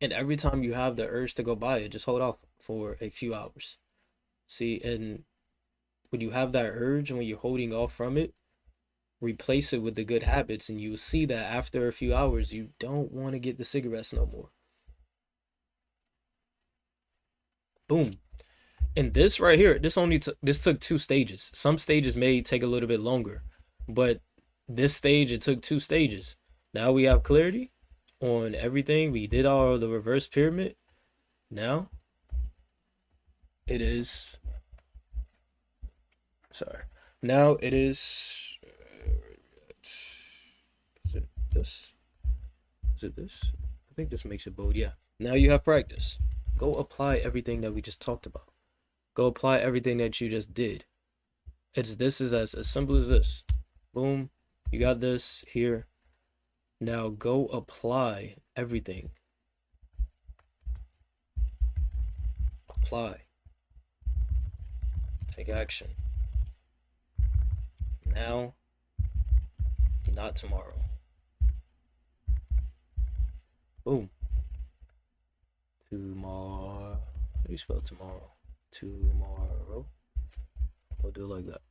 And every time you have the urge to go buy it, just hold off for a few hours. See, and when you have that urge and when you're holding off from it, replace it with the good habits, and you will see that after a few hours, you don't want to get the cigarettes no more. Boom. And this right here, this took 2 stages. Some stages may take a little bit longer, but this stage it took 2 stages. Now we have clarity on everything. We did all the reverse pyramid. Now it is sorry. Now it is it this? Is it this? I think this makes it bold. Yeah. Now you have practice. Go apply everything that we just talked about. Go apply everything that you just did. This is as simple as this. Boom. You got this here. Now go apply everything. Apply. Take action. Now, not tomorrow. Boom. Tomorrow. How do you spell tomorrow? Tomorrow. We'll do it like that.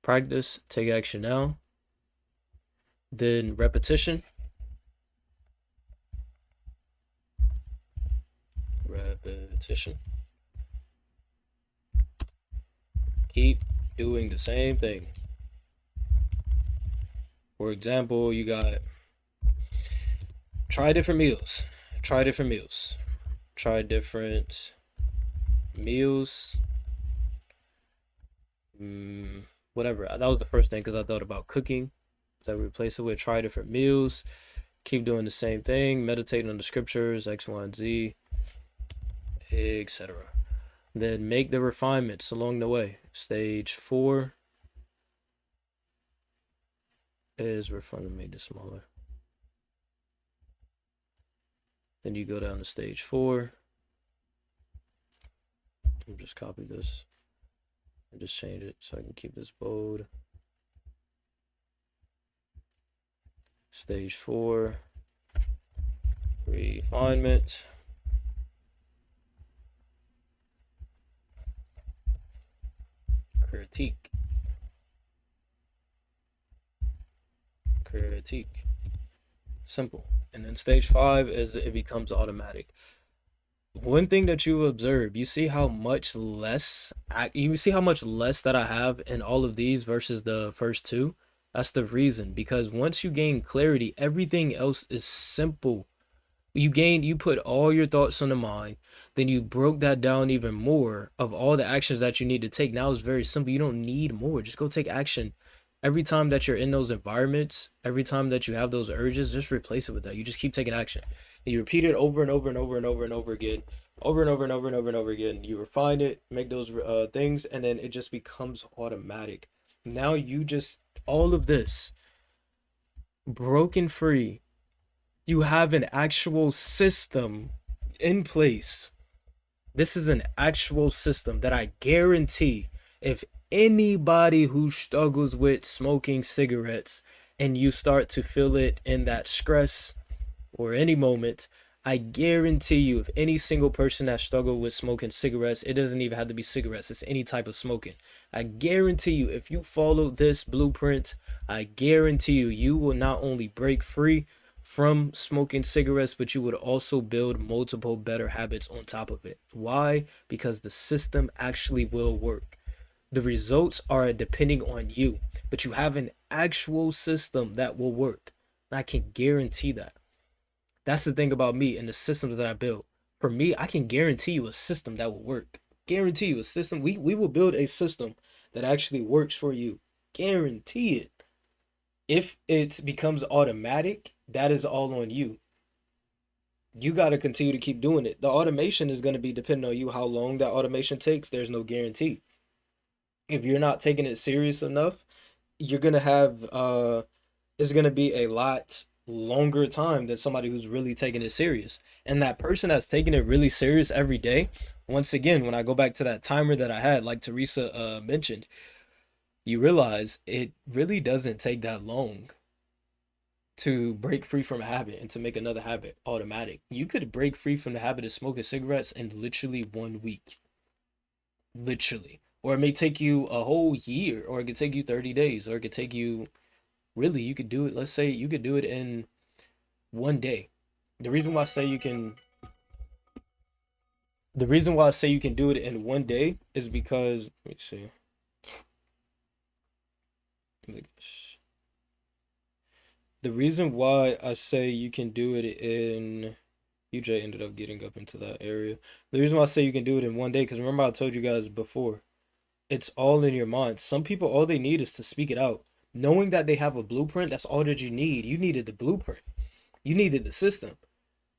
Practice, take action now. Then repetition. Repetition. Keep doing the same thing. For example, you got try different meals. Try different meals. Try different meals. Whatever. That was the first thing because I thought about cooking. So I replace it with try different meals. Keep doing the same thing. Meditating on the scriptures, X, Y, and Z, etc. Then make the refinements along the way. Stage 4 is we're going to make this smaller. Then you go down to stage 4. I'll just copy this and just change it so I can keep this bold. Stage 4, refinement. Critique. Critique. Simple. And then stage 5 is it becomes automatic. One thing that you observe, you see how much less that I have in all of these versus the first two. That's the reason, because once you gain clarity, everything else is simple. You put all your thoughts on the mind, then you broke that down even more of all the actions that you need to take. Now it's very simple. You don't need more. Just go take action. Every time that you're in those environments, every time that you have those urges, just replace it with that. You just keep taking action. And you repeat it over and over and over and over and over again, over and over and over and over and over again. You refine it, make those things, and then it just becomes automatic. Now you just, all of this broken free, you have an actual system in place. This is an actual system that I guarantee, if anybody who struggles with smoking cigarettes and you start to feel it in that stress or any moment, I guarantee you, if any single person that struggled with smoking cigarettes, it doesn't even have to be cigarettes, it's any type of smoking. I guarantee you, if you follow this blueprint, I guarantee you, you will not only break free from smoking cigarettes, but you would also build multiple better habits on top of it. Why? Because the system actually will work. The results are depending on you, but you have an actual system that will work. I can guarantee that. That's the thing about me and the systems that I build. For me, I can guarantee you a system that will work. Guarantee you a system. We will build a system that actually works for you. Guarantee it. If it becomes automatic, that is all on you. You got to continue to keep doing it. The automation is going to be depending on you how long that automation takes. There's no guarantee. If you're not taking it serious enough, you're going to have it's going to be a lot longer time than somebody who's really taking it serious. And that person that's taking it really serious every day, once again, when I go back to that timer that I had, like Teresa mentioned, you realize it really doesn't take that long to break free from a habit and to make another habit automatic. You could break free from the habit of smoking cigarettes in literally 1 week. Literally. Or it may take you a whole year, or it could take you 30 days, or it could take you, really, you could do it, let's say you could do it in 1 day. The reason why I say you can the reason why I say you can do it in 1 day is because, let me see. The reason why I say you can do it in UJ ended up getting up into that area. The reason why I say you can do it in 1 day, because remember I told you guys before, it's all in your mind. Some people, all they need is to speak it out. Knowing that they have a blueprint, that's all that you need. You needed the blueprint. You needed the system.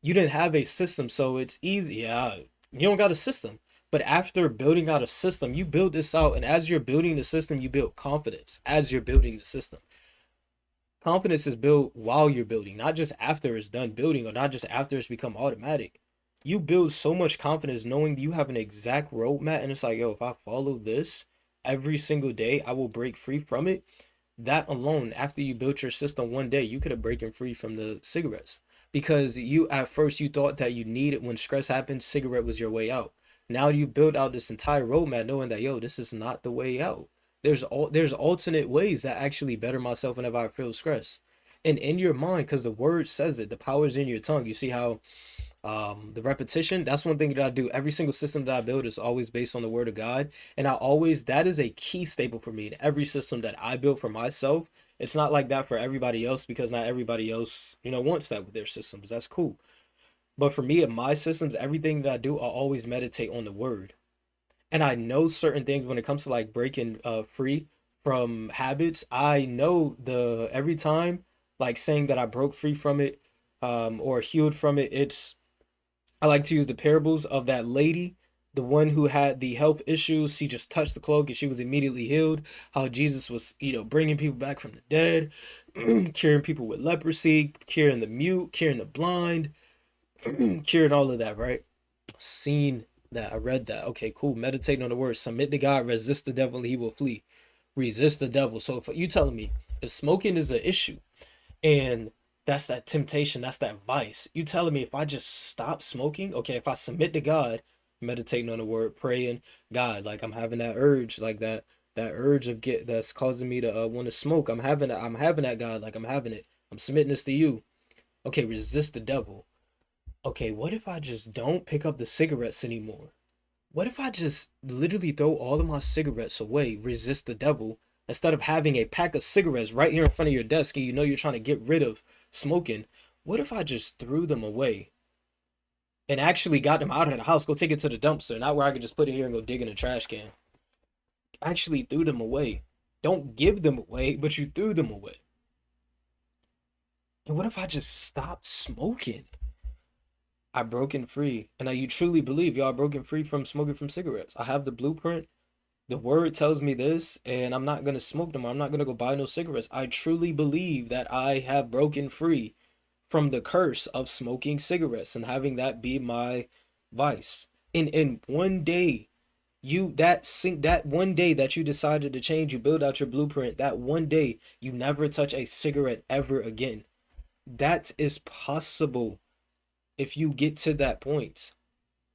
You didn't have a system, so it's easy. Yeah, you don't got a system. But after building out a system, you build this out, and as you're building the system, you build confidence as you're building the system. Confidence is built while you're building, not just after it's done building, or not just after it's become automatic. You build so much confidence knowing you have an exact roadmap, and it's like, yo, if I follow this every single day, I will break free from it. That alone, after you built your system 1 day, you could have broken free from the cigarettes, because you, at first, you thought that you needed, when stress happened, cigarette was your way out. Now you build out this entire roadmap knowing that, yo, this is not the way out. There's alternate ways that actually better myself whenever I feel stress. And in your mind, because the word says it, the power is in your tongue. You see how the repetition, that's one thing that I do. Every single system that I build is always based on the word of God. And that is a key staple for me in every system that I build for myself. It's not like that for everybody else, because not everybody else, wants that with their systems. That's cool. But for me, in my systems, everything that I do, I always meditate on the word. And I know certain things when it comes to like breaking free from habits. I know the every time, like saying that I broke free from it, or healed from it, I like to use the parables of that lady, the one who had the health issues. She just touched the cloak and she was immediately healed. How Jesus was, bringing people back from the dead, curing people with leprosy, curing the mute, curing the blind, curing all of that, right? Seen that. I read that. Okay, cool. Meditating on the word. Submit to God. Resist the devil, and he will flee. Resist the devil. So if you telling me if smoking is an issue, and That's that temptation. That's that vice. You telling me if I just stop smoking, okay, if I submit to God, meditating on the word, praying, God, like I'm having that urge, like that urge of get that's causing me to want to smoke. I'm having that, God, like I'm having it. I'm submitting this to you. Okay, resist the devil. Okay, what if I just don't pick up the cigarettes anymore? What if I just literally throw all of my cigarettes away, resist the devil, instead of having a pack of cigarettes right here in front of your desk and you know you're trying to get rid of smoking? What if I just threw them away and actually got them out of the house, go take it to the dumpster, not where I could just put it here and go dig in a trash can? Actually threw them away. Don't give them away, but you threw them away. And what if I just stopped smoking? I broken free. And now you truly believe y'all broken free from smoking from cigarettes. I have the blueprint. The word tells me this, and I'm not gonna smoke them. I'm not gonna go buy no cigarettes. I truly believe that I have broken free from the curse of smoking cigarettes and having that be my vice. In one day, that one day that you decided to change, you build out your blueprint. That one day, you never touch a cigarette ever again. That is possible if you get to that point.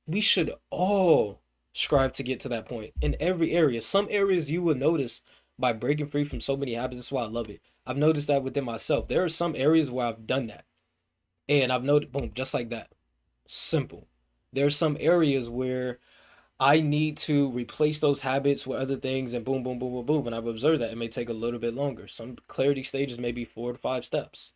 We should all strive to get to that point in every area. Some areas you will notice by breaking free from so many habits. That's why I love it. I've noticed that within myself. There are some areas where I've done that. And I've noticed, boom, just like that. Simple. There's some areas where I need to replace those habits with other things and boom, boom, boom, boom, boom. And I've observed that it may take a little bit longer. Some clarity stages may be 4 to 5 steps.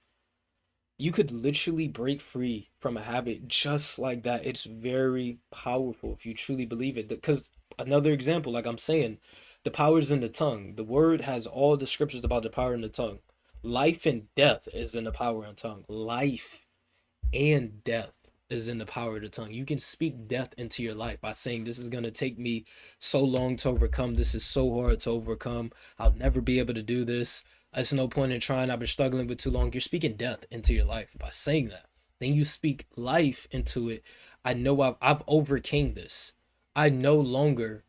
You could literally break free from a habit just like that. It's very powerful if you truly believe it. Because another example, like I'm saying, the power is in the tongue. The word has all the scriptures about the power in the tongue. Life and death is in the power in the tongue. Life and death is in the power of the tongue. You can speak death into your life by saying, this is going to take me so long to overcome. This is so hard to overcome. I'll never be able to do this. There's no point in trying. I've been struggling with too long. You're speaking death into your life by saying that. Then you speak life into it. I know I've overcame this. I no longer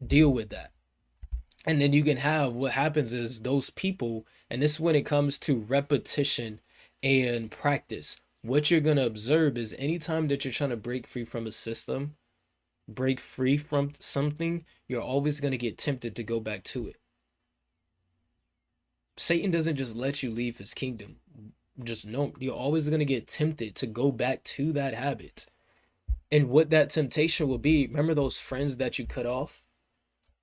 deal with that. And then you can have what happens is those people, and this is when it comes to repetition and practice. What you're going to observe is anytime that you're trying to break free from a system, break free from something, you're always going to get tempted to go back to it. Satan doesn't just let you leave his kingdom. Just know you're always going to get tempted to go back to that habit. And what that temptation will be, remember those friends that you cut off?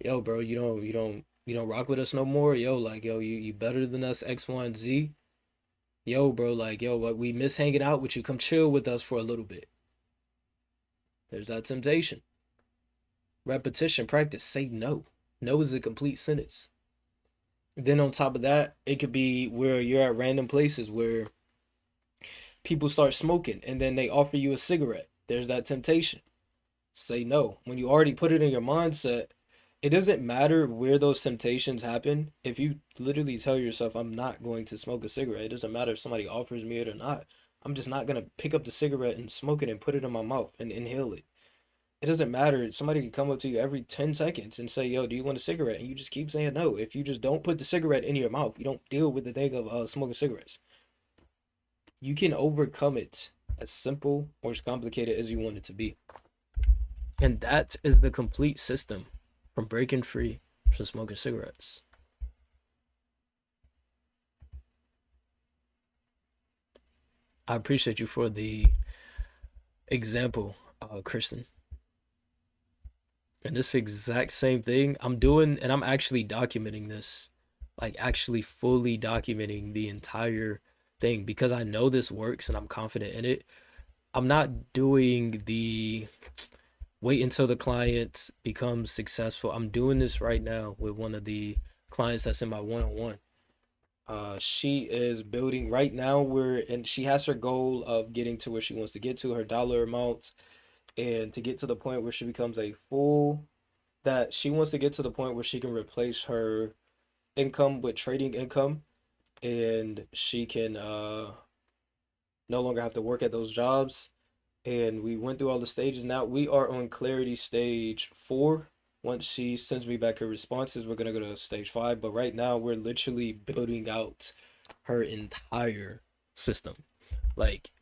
Yo, bro, you don't rock with us no more. Yo, like, yo, you better than us, X, Y, and Z. Yo, bro, like, yo, like, we miss hanging out with you. Come chill with us for a little bit. There's that temptation. Repetition, practice, say no. No is a complete sentence. Then on top of that, it could be where you're at random places where people start smoking and then they offer you a cigarette. There's that temptation. Say no. When you already put it in your mindset, it doesn't matter where those temptations happen. If you literally tell yourself, I'm not going to smoke a cigarette, it doesn't matter if somebody offers me it or not. I'm just not going to pick up the cigarette and smoke it and put it in my mouth and inhale it. It doesn't matter. Somebody can come up to you every 10 seconds and say, yo, do you want a cigarette? And you just keep saying no. If you just don't put the cigarette in your mouth, you don't deal with the thing of smoking cigarettes. You can overcome it as simple or as complicated as you want it to be. And that is the complete system from breaking free from smoking cigarettes. I appreciate you for the example, Kristen. And this exact same thing I'm doing, and I'm actually documenting this, like actually fully documenting the entire thing because I know this works and I'm confident in it. I'm not doing the wait until the client becomes successful. I'm doing this right now with one of the clients that's in my one-on-one. She is building right now where and she has her goal of getting to where she wants to get to her dollar amount and to get to the point where she becomes a full that she wants to get to the point where she can replace her income with trading income and she can no longer have to work at those jobs. And we went through all the stages. Now we are on clarity stage 4. Once she sends me back her responses, we're gonna go to stage 5. But right now we're literally building out her entire system, like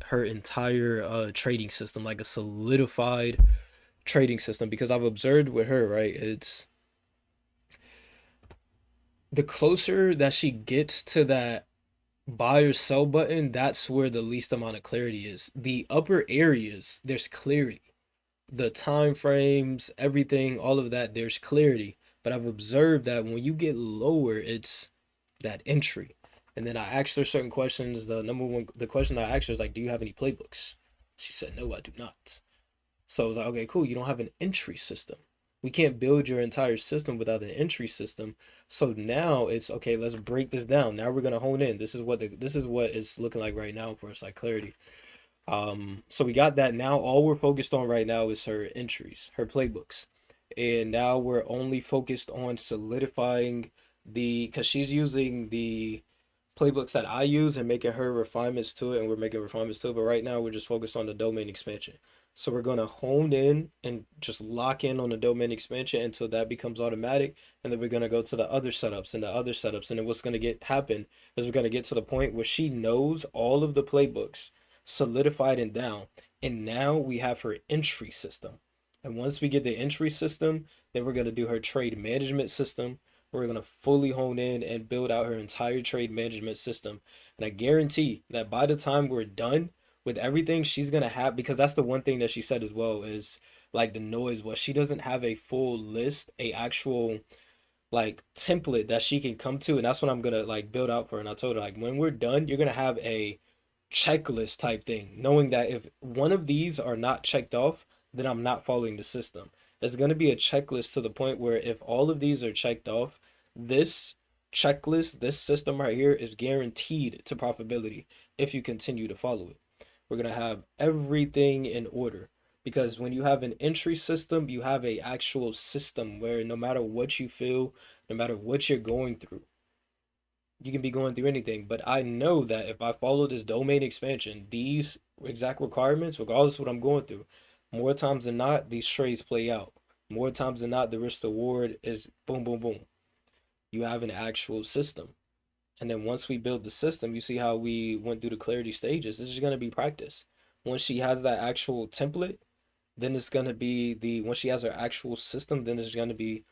her entire trading system, like a solidified trading system. Because I've observed with her, right, it's the closer that she gets to that buy or sell button, that's where the least amount of clarity is. The upper areas, there's clarity. The time frames, everything, all of that, there's clarity. But I've observed that when you get lower, it's that entry. And then I asked her certain questions. The number one, the question I asked her is like, "Do you have any playbooks?" She said, "No, I do not." So I was like, "Okay, cool. You don't have an entry system. We can't build your entire system without an entry system. So now it's okay. Let's break this down. Now we're gonna hone in. This is what it's looking like right now for us, like clarity. So we got that. Now all we're focused on right now is her entries, her playbooks. And now we're only focused on solidifying because she's using the playbooks that I use and making her refinements to it, and we're making refinements to it. But right now we're just focused on the domain expansion. So we're gonna hone in and just lock in on the domain expansion until that becomes automatic, and then we're gonna go to the other setups and the other setups. And then what's gonna get happen is we're gonna get to the point where she knows all of the playbooks solidified and down. And now we have her entry system. And once we get the entry system, then we're going to do her trade management system. We're going to fully hone in and build out her entire trade management system. And I guarantee that by the time we're done with everything, she's going to have, because that's the one thing that she said as well, is like the noise was she doesn't have a full list, a actual like template that she can come to. And that's what I'm gonna like build out for her. And I told her like when we're done, you're gonna have a checklist type thing, knowing that if one of these are not checked off, then I'm not following the system. There's going to be a checklist to the point where if all of these are checked off, this checklist, this system right here is guaranteed to profitability if you continue to follow it. We're going to have everything in order because when you have an entry system, you have a actual system where no matter what you feel, no matter what you're going through, you can be going through anything. But I know that if I follow this domain expansion, these exact requirements, regardless of what I'm going through, more times than not, these trades play out. More times than not, the risk reward is boom, boom, boom. You have an actual system. And then once we build the system, you see how we went through the clarity stages. This is going to be practice. Once she has that actual template, then it's going to be once she has her actual system, then it's going to be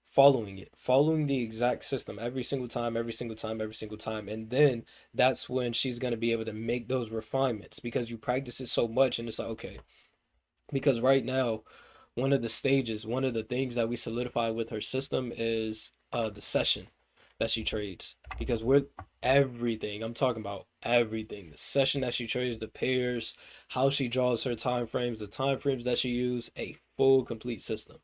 following it, following the exact system every single time, every single time, every single time. And then that's when she's going to be able to make those refinements because you practice it so much. And it's like, okay, because right now, one of the stages, one of the things that we solidify with her system is the session that she trades. Because we're everything, I'm talking about everything. The session that she trades, the pairs, how she draws her time frames, the time frames that she uses, a full complete system.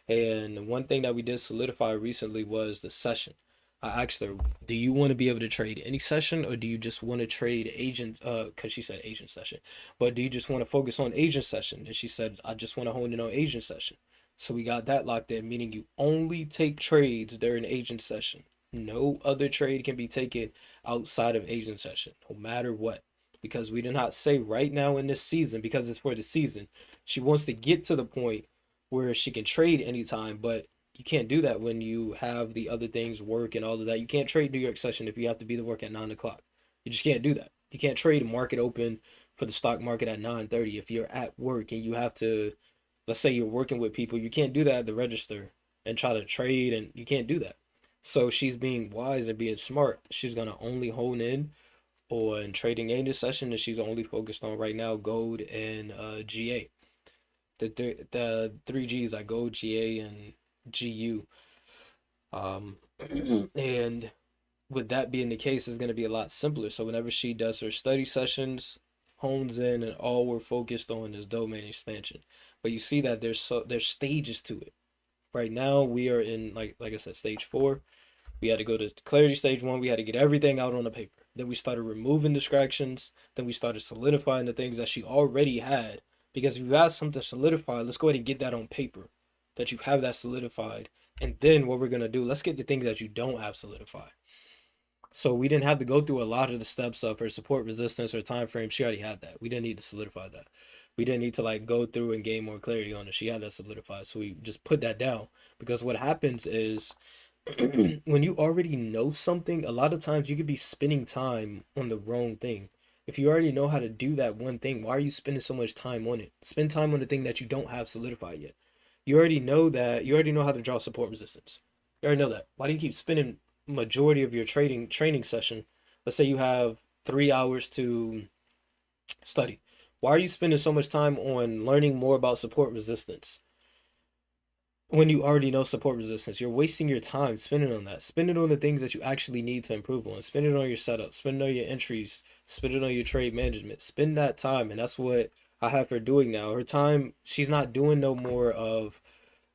And one thing that we did solidify recently was the session. I asked her, "Do you want to be able to trade any session, or do you just want to trade agent?" Because she said agent session, but do you just want to focus on agent session? And she said, "I just want to hone in on agent session." So we got that locked in, meaning you only take trades during agent session. No other trade can be taken outside of agent session, no matter what. Because we did not say right now in this season, because it's for the season, she wants to get to the point where she can trade anytime, but you can't do that when you have the other things, work and all of that. You can't trade New York session if you have to be to work at 9 o'clock. You just can't do that. You can't trade market open for the stock market at 9:30 if you're at work and you have to. Let's say you're working with people, you can't do that at the register and try to trade, and you can't do that. So she's being wise and being smart. She's gonna only hone in on trading in this session, and she's only focused on right now gold and GA. The three G's like gold, GA, and GU. Um, and with that being the case, it's going to be a lot simpler. So whenever she does her study sessions, hones in, and all we're focused on is domain expansion. But you see that there's stages to it. Right now we are in like I said, stage 4. We had to go to clarity stage 1. We had to get everything out on the paper. Then we started removing distractions. Then we started solidifying the things that she already had. Because if you have something solidified, let's go ahead and get that on paper. That you have that solidified. And then what we're going to do, let's get the things that you don't have solidified. So we didn't have to go through a lot of the steps of her support resistance or time frame. She already had that. We didn't need to solidify that. We didn't need to like go through and gain more clarity on it. She had that solidified. So we just put that down. Because what happens is When you already know something, a lot of times you could be spending time on the wrong thing. If you already know how to do that one thing, why are you spending so much time on it? Spend time on the thing that you don't have solidified yet. You already know that. You already know how to draw support resistance. You already know that. Why do you keep spending majority of your trading training session? Let's say you have 3 hours to study. Why are you spending so much time on learning more about support resistance when you already know support resistance? You're wasting your time spending on that. Spend it on the things that you actually need to improve on. Spend it on your setup. Spend it on your entries. Spend it on your trade management. Spend that time, and that's what I have her doing now. Her time, she's not doing no more of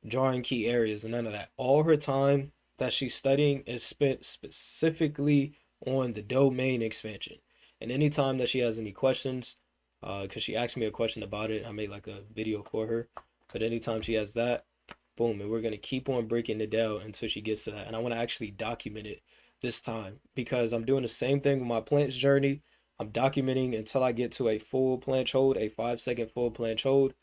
drawing key areas and none of that. All her time that she's studying is spent specifically on the domain expansion. And anytime that she has any questions, because she asked me a question about it, I made like a video for her. But anytime she has that, boom, and we're gonna keep on breaking it down until she gets to that. And I want to actually document it this time because I'm doing the same thing with my plants journey. I'm documenting until I get to a full planch hold, a 5 second full planch hold.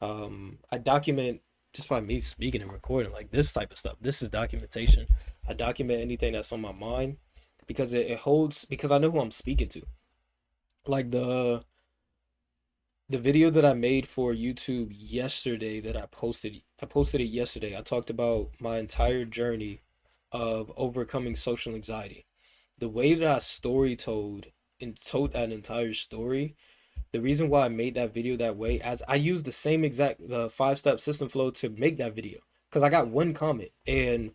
I document just by me speaking and recording like this type of stuff. This is documentation. I document anything that's on my mind because it holds, because I know who I'm speaking to. Like the video that I made for YouTube yesterday that I posted it yesterday. I talked about my entire journey of overcoming social anxiety. The way that I story told and told that entire story, the reason why I made that video that way, as I used the same exact the 5 step system flow to make that video, because I got one comment, and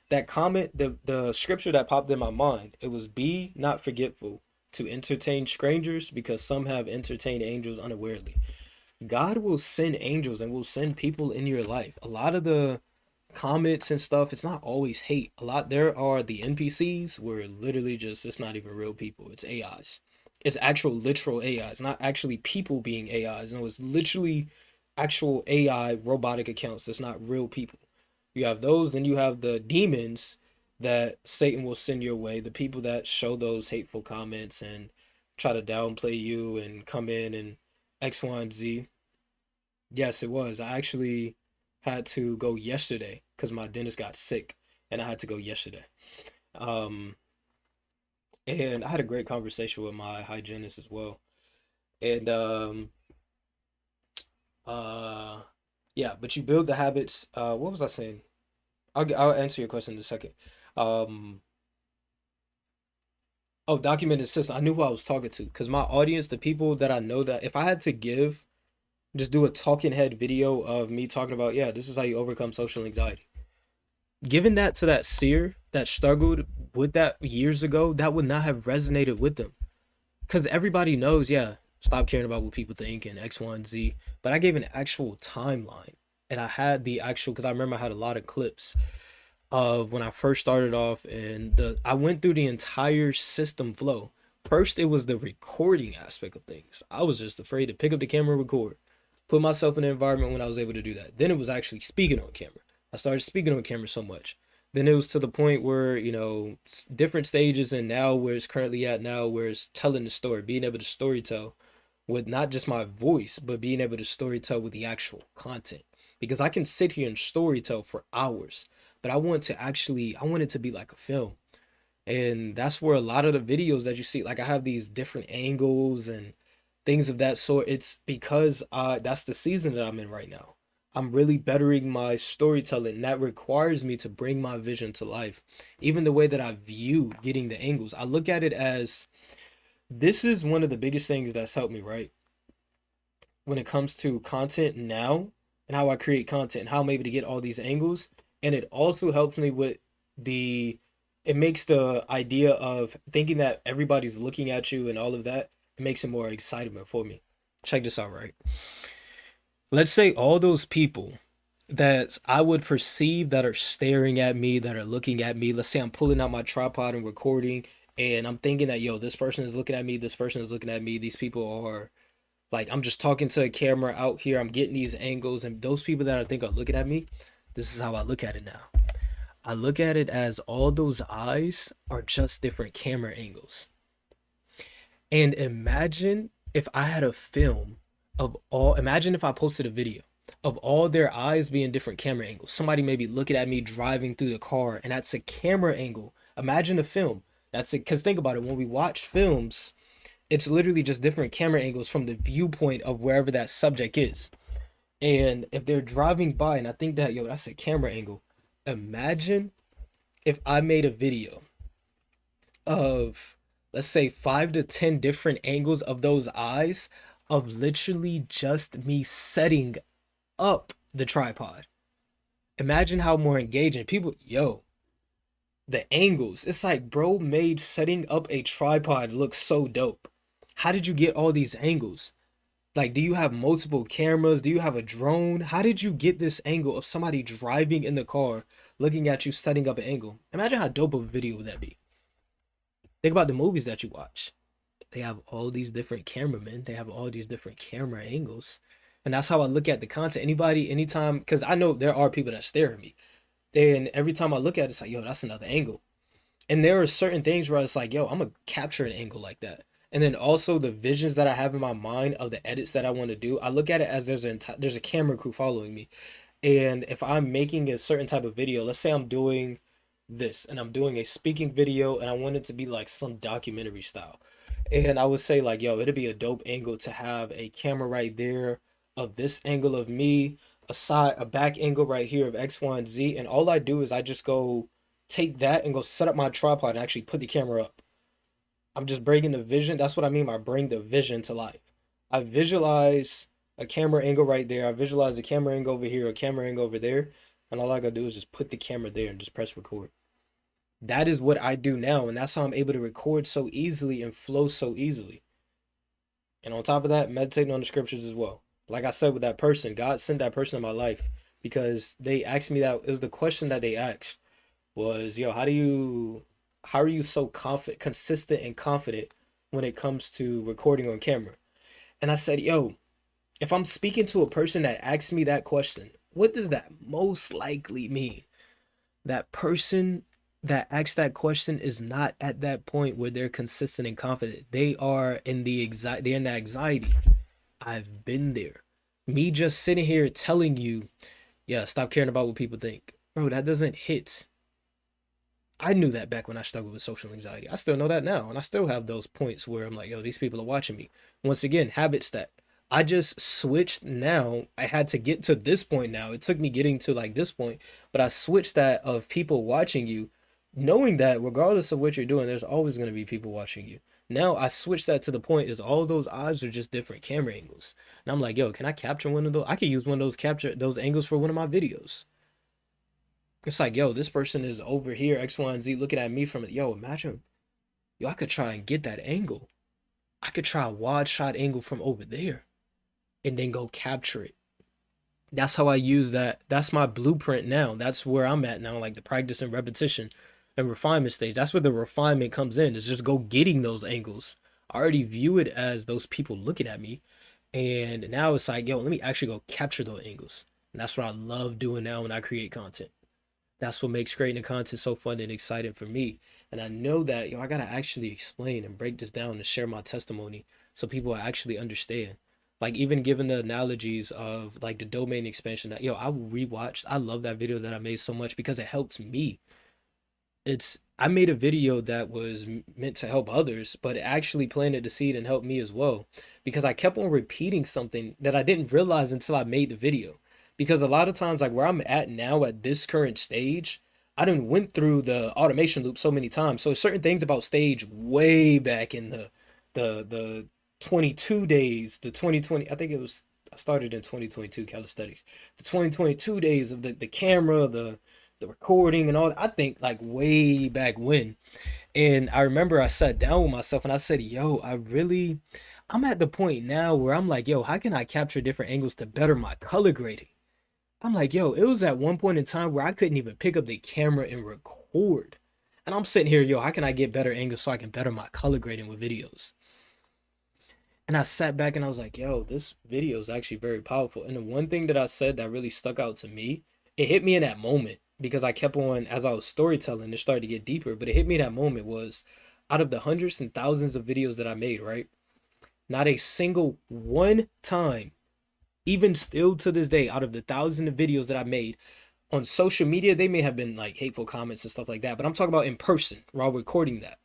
that comment, the scripture that popped in my mind, it was, be not forgetful to entertain strangers because some have entertained angels unawarely. God will send angels and will send people in your life. A lot of the comments and stuff, it's not always hate. A lot, there are the NPCs where literally just, it's not even real people, it's AIs. It's actual literal AIs, not actually people being AIs. No, it's literally actual AI robotic accounts that's not real people. You have those, then you have the demons that Satan will send your way, the people that show those hateful comments and try to downplay you and come in and X, Y, and Z. Yes, it was. I actually had to go yesterday because my dentist got sick and I had to go yesterday. Um, and I had a great conversation with my hygienist as well. And uh yeah, but you build the habits. What was I saying? I'll answer your question in a second. Um, oh, documented system. I knew who I was talking to because my audience, the people that I know, that if I had to give, just do a talking head video of me talking about, yeah, this is how you overcome social anxiety. Giving that to that seer that struggled with that years ago, that would not have resonated with them. Because everybody knows, yeah, stop caring about what people think and X, Y, and Z. But I gave an actual timeline. And I had the actual, because I remember I had a lot of clips of when I first started off, and I went through the entire system flow. First, it was the recording aspect of things. I was just afraid to pick up the camera and record, put myself in an environment when I was able to do that. Then it was actually speaking on camera. I started speaking on camera so much. Then it was to the point where, different stages, and now where it's currently at now, where it's telling the story, being able to story tell with not just my voice, but being able to story tell with the actual content. Because I can sit here and story tell for hours, but I want it to be like a film. And that's where a lot of the videos that you see, like I have these different angles and things of that sort. It's because that's the season that I'm in right now. I'm really bettering my storytelling, and that requires me to bring my vision to life. Even the way that I view getting the angles, I look at it as, this is one of the biggest things that's helped me, right? When it comes to content now and how I create content and how I'm able to get all these angles. And it also helps me with the, it makes the idea of thinking that everybody's looking at you and all of that, it makes it more excitement for me. Check this out, right? Let's say all those people that I would perceive that are staring at me, that are looking at me. Let's say I'm pulling out my tripod and recording, and I'm thinking that, yo, this person is looking at me, this person is looking at me, these people are like, I'm just talking to a camera out here, I'm getting these angles, and those people that I think are looking at me, this is how I look at it now. I look at it as all those eyes are just different camera angles. And imagine if I had a film of all, imagine if I posted a video of all their eyes being different camera angles. Somebody may be looking at me driving through the car, and that's a camera angle. Imagine a film. That's it. Because think about it. When we watch films, it's literally just different camera angles from the viewpoint of wherever that subject is. And if they're driving by, and I think that, yo, that's a camera angle. Imagine if I made a video of, let's say, 5 to 10 different angles of those eyes, of literally just me setting up the tripod. Imagine how more engaging people, yo, the angles. It's like bro made setting up a tripod look so dope. How did you get all these angles? Like, do you have multiple cameras? Do you have a drone? How did you get this angle of somebody driving in the car looking at you setting up an angle? Imagine how dope of a video would that be. Think about the movies that you watch. They have all these different cameramen. They have all these different camera angles. And that's how I look at the content. Anybody, anytime, because I know there are people that stare at me. And every time I look at it, it's like, yo, that's another angle. And there are certain things where it's like, yo, I'm going to capture an angle like that. And then also the visions that I have in my mind of the edits that I want to do, I look at it as there's a camera crew following me. And if I'm making a certain type of video, let's say I'm doing this and I'm doing a speaking video and I want it to be like some documentary style. And I would say like, yo, it'd be a dope angle to have a camera right there of this angle of me, a back angle right here of X, Y, and Z. And all I do is I just go take that and go set up my tripod and actually put the camera up. I'm just bringing the vision. That's what I mean by bring the vision to life. I visualize a camera angle right there. I visualize a camera angle over here, a camera angle over there. And all I gotta do is just put the camera there and just press record. That is what I do now. And that's how I'm able to record so easily and flow so easily. And on top of that, meditating on the scriptures as well. Like I said with that person, God sent that person in my life because they asked me that. It was the question that they asked was, yo, how are you so confident, consistent and confident when it comes to recording on camera? And I said, yo, if I'm speaking to a person that asks me that question, what does that most likely mean? That person that asks that question is not at that point where they're consistent and confident. They are in the anxiety. I've been there. Me just sitting here telling you, yeah, stop caring about what people think. Bro, that doesn't hit. I knew that back when I struggled with social anxiety. I still know that now. And I still have those points where I'm like, yo, these people are watching me. Once again, habits that I just switched now. I had to get to this point now. It took me getting to like this point, but I switched that of people watching you, knowing that regardless of what you're doing, there's always going to be people watching you. Now I switched that to the point is all those eyes are just different camera angles. And I'm like, yo, can I capture one of those? I could use one of those angles for one of my videos. It's like, yo, this person is over here, X, Y, and Z, looking at me from it. Yo, imagine, yo, I could try and get that angle. I could try a wide shot angle from over there and then go capture it. That's how I use that. That's my blueprint now. That's where I'm at now, like the practice and repetition and refinement stage. That's where the refinement comes in. It's just go getting those angles. I already view it as those people looking at me. And now it's like, yo, let me actually go capture those angles. And that's what I love doing now when I create content. That's what makes creating the content so fun and exciting for me. And I know that, yo, I gotta actually explain and break this down and share my testimony so people actually understand. Like even given the analogies of like the domain expansion that, yo, I rewatched. I love that video that I made so much because it helps me. I made a video that was meant to help others, but it actually planted the seed and helped me as well because I kept on repeating something that I didn't realize until I made the video. Because a lot of times, like where I'm at now at this current stage, I done went through the automation loop so many times. So certain things about stage way back in the 22 days, the 2020, I think I started in 2022 calisthenics. The 2022 days of the camera, the recording and all that, I think like way back when. And I remember I sat down with myself and I said, yo, I'm at the point now where I'm like, yo, how can I capture different angles to better my color grading? I'm like, yo, it was at one point in time where I couldn't even pick up the camera and record. And I'm sitting here, yo, how can I get better angles so I can better my color grading with videos? And I sat back and I was like, yo, this video is actually very powerful. And the one thing that I said that really stuck out to me, it hit me in that moment because I kept on, as I was storytelling, it started to get deeper. But it hit me in that moment was out of the hundreds and thousands of videos that I made, right? Not a single one time, Even still to this day, out of the thousands of videos that I made on social media, they may have been like hateful comments and stuff like that. But I'm talking about in person while recording that.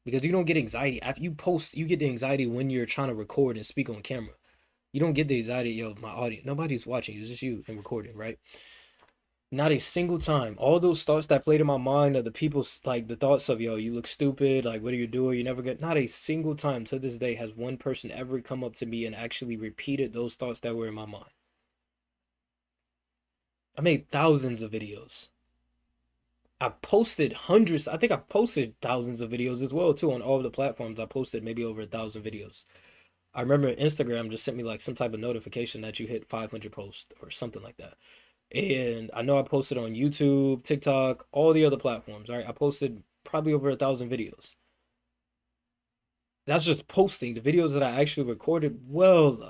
Because you don't get anxiety. After you post, you get the anxiety when you're trying to record and speak on camera. You don't get the anxiety, yo, my audience. Nobody's watching you. It's just you and recording, right? Not a single time. All those thoughts that played in my mind of the people's like the thoughts of yo, you look stupid, like what are you doing? You never get not a single time to this day has one person ever come up to me and actually repeated those thoughts that were in my mind. I made thousands of videos. I posted hundreds, I think I posted thousands of videos as well too on all of the platforms. I posted maybe over 1,000 videos. I remember Instagram just sent me like some type of notification that you hit 500 posts or something like that. And I know I posted on YouTube, TikTok, all the other platforms. All right, I posted probably over 1,000 videos. That's just posting the videos that I actually recorded. Well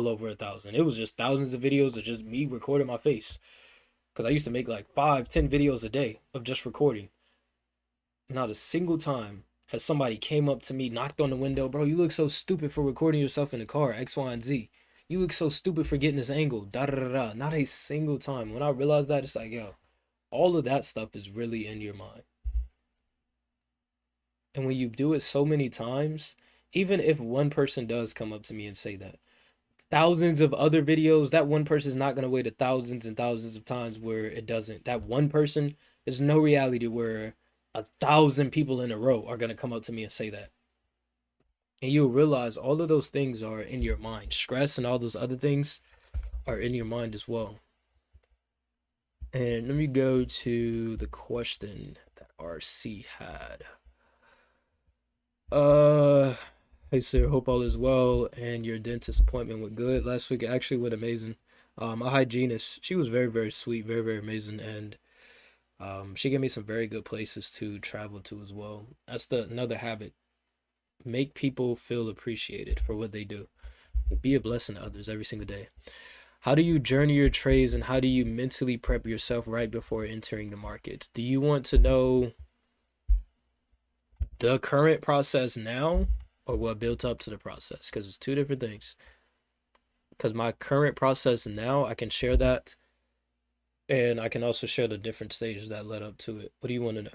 over 1,000. It was just thousands of videos of just me recording my face. Because I used to make like 5, 10 videos a day of just recording. Not a single time has somebody came up to me, knocked on the window, bro, you look so stupid for recording yourself in the car, X, Y, and Z. You look so stupid for getting this angle, da da da da. Not a single time. When I realized that, it's like, yo, all of that stuff is really in your mind. And when you do it so many times, even if one person does come up to me and say that, thousands of other videos, that one person is not going to wait a thousands and thousands of times where it doesn't. That one person is no reality where 1,000 people in a row are going to come up to me and say that. And you'll realize all of those things are in your mind. Stress and all those other things are in your mind as well. And let me go to the question that RC had. Uh, hey sir, hope all is well and your dentist appointment went good. Last week it actually went amazing. A hygienist, she was very, very sweet, very, very amazing, and she gave me some very good places to travel to as well. That's the another habit. Make people feel appreciated for what they do. Be a blessing to others every single day. How do you journey your trades and how do you mentally prep yourself right before entering the market? Do you want to know the current process now or what built up to the process? Because it's two different things. Because my current process now, I can share that and I can also share the different stages that led up to it. What do you want to know?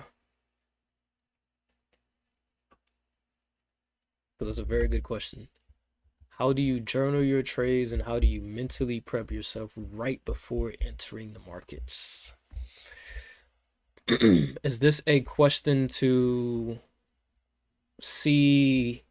Because that's a very good question. How do you journal your trades and how do you mentally prep yourself right before entering the markets? Is this a question to see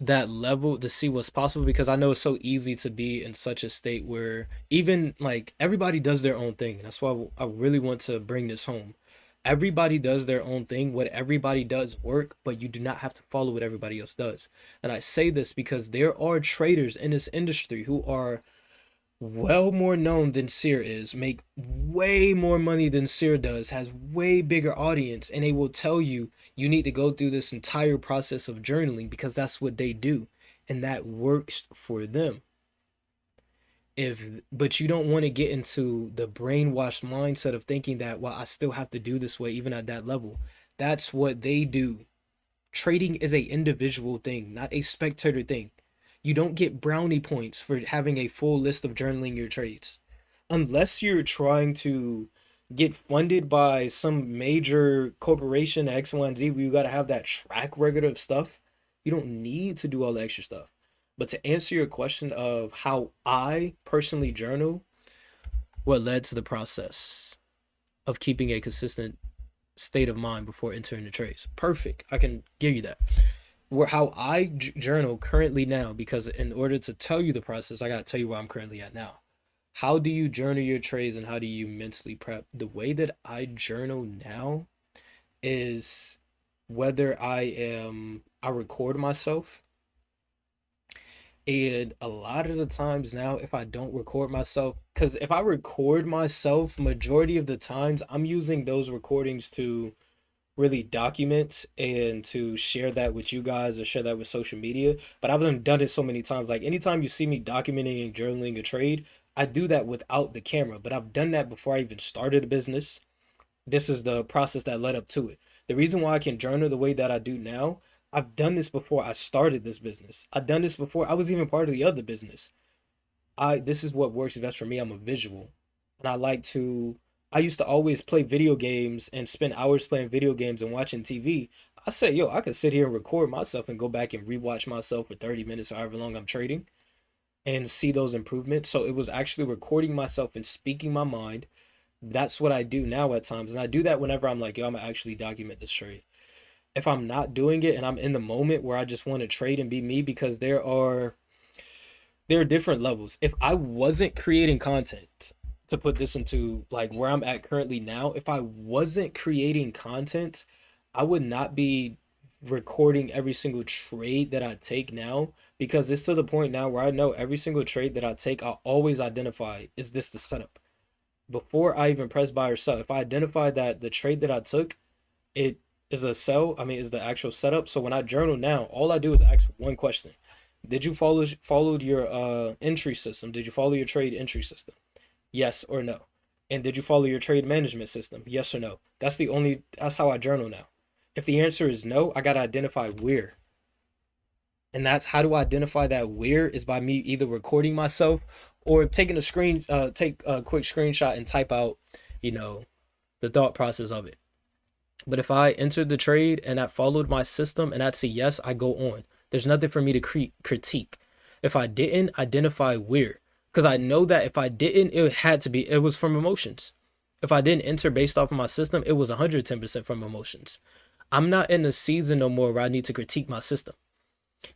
that level, to see what's possible? Because I know it's so easy to be in such a state where even like everybody does their own thing. And that's why I really want to bring this home. Everybody does their own thing. What everybody does work, but you do not have to follow what everybody else does. And I say this because there are traders in this industry who are well more known than Sear is, make way more money than Sear does, has way bigger audience, and they will tell you you need to go through this entire process of journaling because that's what they do and that works for them. But you don't want to get into the brainwashed mindset of thinking that, well, I still have to do this way even at that level. That's what they do. Trading is a individual thing, not a spectator thing. You don't get brownie points for having a full list of journaling your trades. Unless you're trying to get funded by some major corporation, X, Y, and Z, where you got to have that track record of stuff, you don't need to do all the extra stuff. But to answer your question of how I personally journal, what led to the process of keeping a consistent state of mind before entering the trades. Perfect. I can give you that. How I journal currently now, because in order to tell you the process, I got to tell you where I'm currently at now. How do you journal your trades and how do you mentally prep? The way that I journal now is whether I record myself. And a lot of the times now, if I don't record myself, because if I record myself, majority of the times I'm using those recordings to really document and to share that with you guys or share that with social media. But I've done it so many times. Like anytime you see me documenting and journaling a trade, I do that without the camera. But I've done that before I even started a business. This is the process that led up to it. The reason why I can journal the way that I do now, I've done this before I started this business. I've done this before I was even part of the other business. This is what works best for me. I'm a visual, and I used to always play video games and spend hours playing video games and watching TV. I said, yo, I could sit here and record myself and go back and rewatch myself for 30 minutes or however long I'm trading and see those improvements. So it was actually recording myself and speaking my mind. That's what I do now at times. And I do that whenever I'm like, yo, I'm gonna actually document this trade. If I'm not doing it and I'm in the moment where I just want to trade and be me, because there are different levels. If I wasn't creating content, to put this into like where I'm at currently now, if I wasn't creating content, I would not be recording every single trade that I take now, because it's to the point now where I know every single trade that I take, I'll always identify, is this the setup? Before I even press buy or sell, if I identify that the trade that I took, it is a sell, I mean, is the actual setup. So when I journal now, all I do is ask one question. Did you followed your entry system? Did you follow your trade entry system? Yes or no? And did you follow your trade management system? Yes or no? That's how I journal now. If the answer is no, I got to identify where. And that's how do I identify that where is by me either recording myself or take a quick screenshot and type out, you know, the thought process of it. But if I entered the trade and I followed my system and I'd say yes, I go on. There's nothing for me to critique. If I didn't identify where, because I know that if I didn't, it was from emotions. If I didn't enter based off of my system, it was 110% from emotions. I'm not in a season no more where I need to critique my system.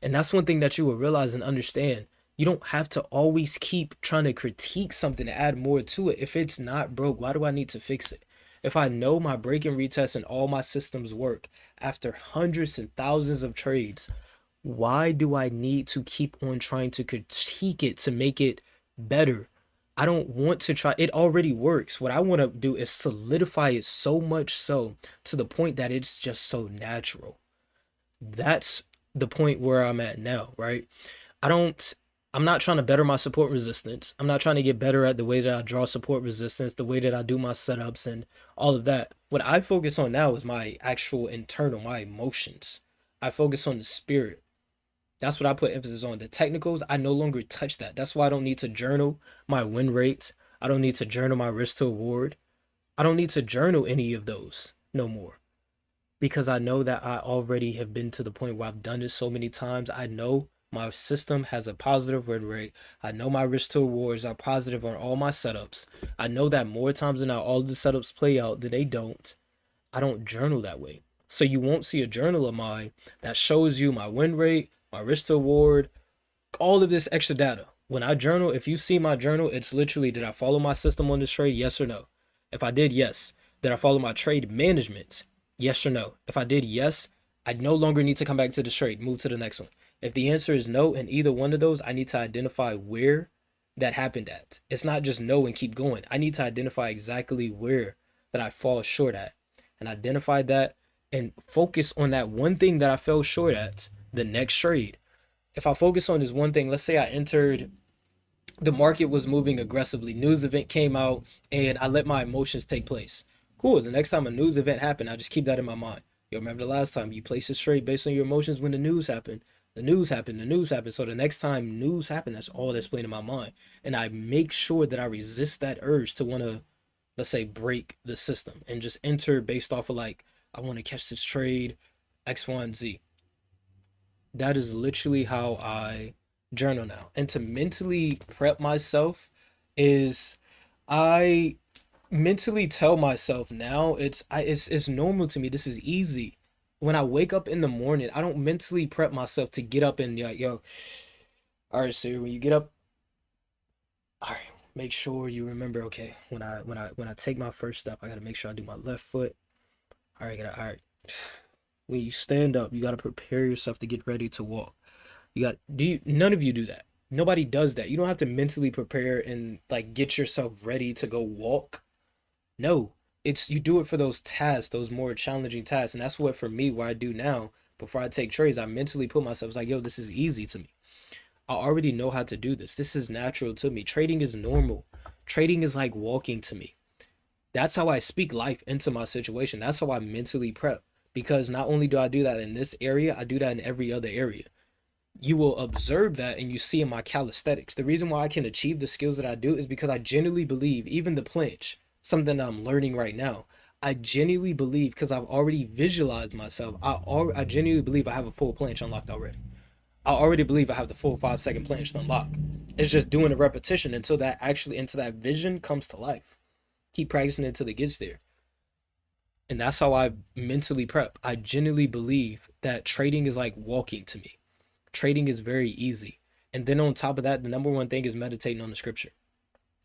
And that's one thing that you will realize and understand. You don't have to always keep trying to critique something to add more to it. If it's not broke, why do I need to fix it? If I know my break and retest and all my systems work after hundreds and thousands of trades, why do I need to keep on trying to critique it to make it better? I don't want to try. It already works. What I want to do is solidify it so much so to the point that it's just so natural. That's the point where I'm at now, right? I'm not trying to better my support resistance. I'm not trying to get better at the way that I draw support resistance, the way that I do my setups and all of that. What I focus on now is my actual internal, my emotions. I focus on the spirit. That's what I put emphasis on. The technicals, I no longer touch that. That's why I don't need to journal my win rates. I don't need to journal my risk to reward. I don't need to journal any of those no more, because I know that I already have been to the point where I've done it so many times. I know my system has a positive win rate. I know my risk to rewards are positive on all my setups. I know that more times than not, all the setups play out that they don't. I don't journal that way. So you won't see a journal of mine that shows you my win rate, my risk to reward, all of this extra data. When I journal, if you see my journal, it's literally, did I follow my system on this trade? Yes or no? If I did, yes. Did I follow my trade management? Yes or no? If I did yes, I no longer need to come back to the trade, move to the next one. If the answer is no in either one of those, I need to identify where that happened at. It's not just no and keep going. I need to identify exactly where that I fall short at and identify that and focus on that one thing that I fell short at the next trade. If I focus on this one thing, let's say I entered, the market was moving aggressively, news event came out, and I let my emotions take place. Cool, the next time a news event happened, I just keep that in my mind. You remember the last time you placed this trade based on your emotions when the news happened. The news happened, the news happened. So the next time news happened, that's all that's playing in my mind. And I make sure that I resist that urge to want to, let's say, break the system and just enter based off of like, I want to catch this trade, X, Y, and Z. That is literally how I journal now. And to mentally prep myself is, I mentally tell myself now it's normal to me. This is easy. When I wake up in the morning, I don't mentally prep myself to get up and like, yo, all right, so when you get up, all right, make sure you remember, okay, when I take my first step, I gotta make sure I do my left foot. All right. When you stand up, you gotta prepare yourself to get ready to walk. None of you do that. Nobody does that. You don't have to mentally prepare and like get yourself ready to go walk. No, it's you do it for those tasks, those more challenging tasks. And that's what for me, what I do now, before I take trades, I mentally put myself, it's like, yo, this is easy to me. I already know how to do this. This is natural to me. Trading is normal. Trading is like walking to me. That's how I speak life into my situation. That's how I mentally prep. because not only do I do that in this area, I do that in every other area. You will observe that and you see in my calisthenics. The reason why I can achieve the skills that I do is because I genuinely believe, even the planche, something that I'm learning right now, I genuinely believe because I've already visualized myself. I genuinely believe I have a full planche unlocked already. I already believe I have the full 5 second planche to unlock. It's just doing a repetition until that vision comes to life. Keep practicing until it gets there. And that's how I mentally prep. I genuinely believe that trading is like walking to me. Trading is very easy. And then on top of that, the number one thing is meditating on the scripture.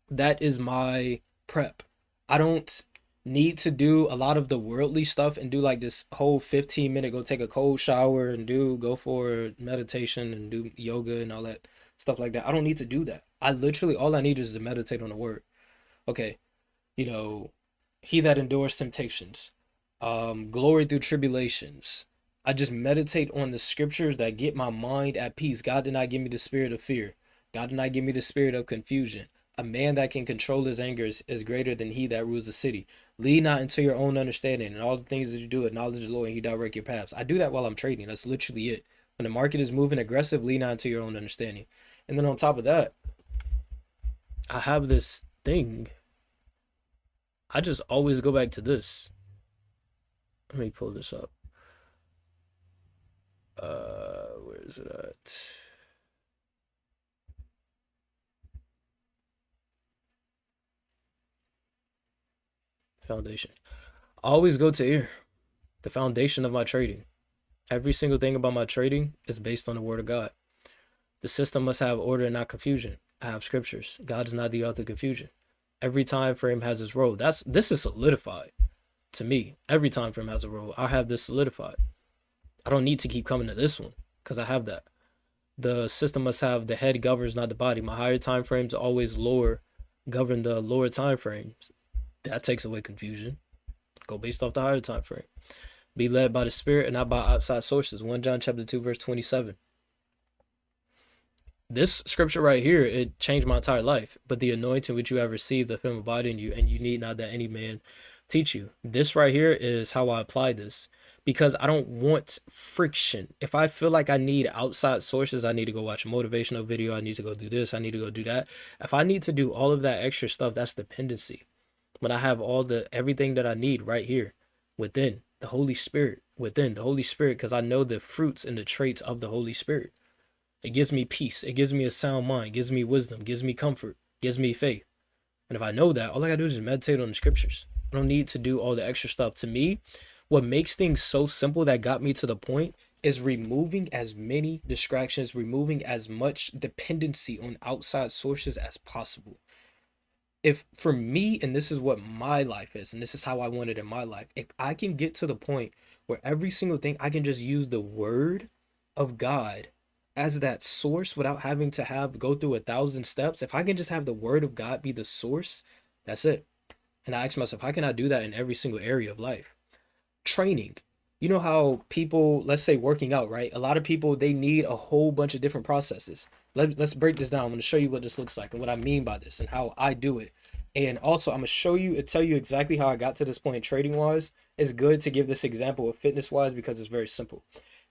That is my prep. I don't need to do a lot of the worldly stuff and do like this whole 15-minute go take a cold shower and go for meditation and do yoga and all that stuff like that. I don't need to do that. I literally all I need is to meditate on the word. Okay, you know, he that endures temptations, glory through tribulations. I just meditate on the scriptures that get my mind at peace. God did not give me the spirit of fear. God did not give me the spirit of confusion. A man that can control his anger is greater than he that rules the city. Lead not into your own understanding, and all the things that you do, acknowledge the Lord, and he direct your paths. I do that while I'm trading. That's literally it. When the market is moving aggressive, lead not into your own understanding. And then on top of that, I have this thing. I just always go back to this. Let me pull this up. Where is it at? Foundation. I always go to here. The foundation of my trading. Every single thing about my trading is based on the word of God. The system must have order and not confusion. I have scriptures. God is not the author of confusion. Every time frame has its role. This is solidified to me. Every time frame has a role. I have this solidified. I don't need to keep coming to this one because I have that. The system must have the head governs, not the body. My higher time frames always govern the lower time frames. That takes away confusion. Go based off the higher time frame. Be led by the spirit and not by outside sources. 1 John chapter 2 verse 27. This scripture right here, it changed my entire life. But the anointing which you have received, the film abide in you, and you need not that any man teach you. This right here is how I apply this, because I don't want friction. If I feel like I need outside sources, I need to go watch a motivational video. I need to go do this. I need to go do that. If I need to do all of that extra stuff, that's dependency. When I have everything that I need right here within the Holy Spirit, because I know the fruits and the traits of the Holy Spirit. It gives me peace. It gives me a sound mind, gives me wisdom, gives me comfort, gives me faith. And if I know that, all I gotta do is just meditate on the scriptures. I don't need to do all the extra stuff. To me, what makes things so simple that got me to the point is removing as many distractions, removing as much dependency on outside sources as possible. If for me, and this is what my life is, and this is how I want it in my life, if I can get to the point where every single thing I can just use the word of God as that source without having to go through 1,000 steps, if I can just have the word of God be the source, that's it. And I ask myself, how can I do that in every single area of life? Training. You know how people, let's say working out, right? A lot of people, they need a whole bunch of different processes. Let's break this down. I'm going to show you what this looks like and what I mean by this and how I do it. And also, I'm going to show you and tell you exactly how I got to this point trading wise. It's good to give this example of fitness wise because it's very simple.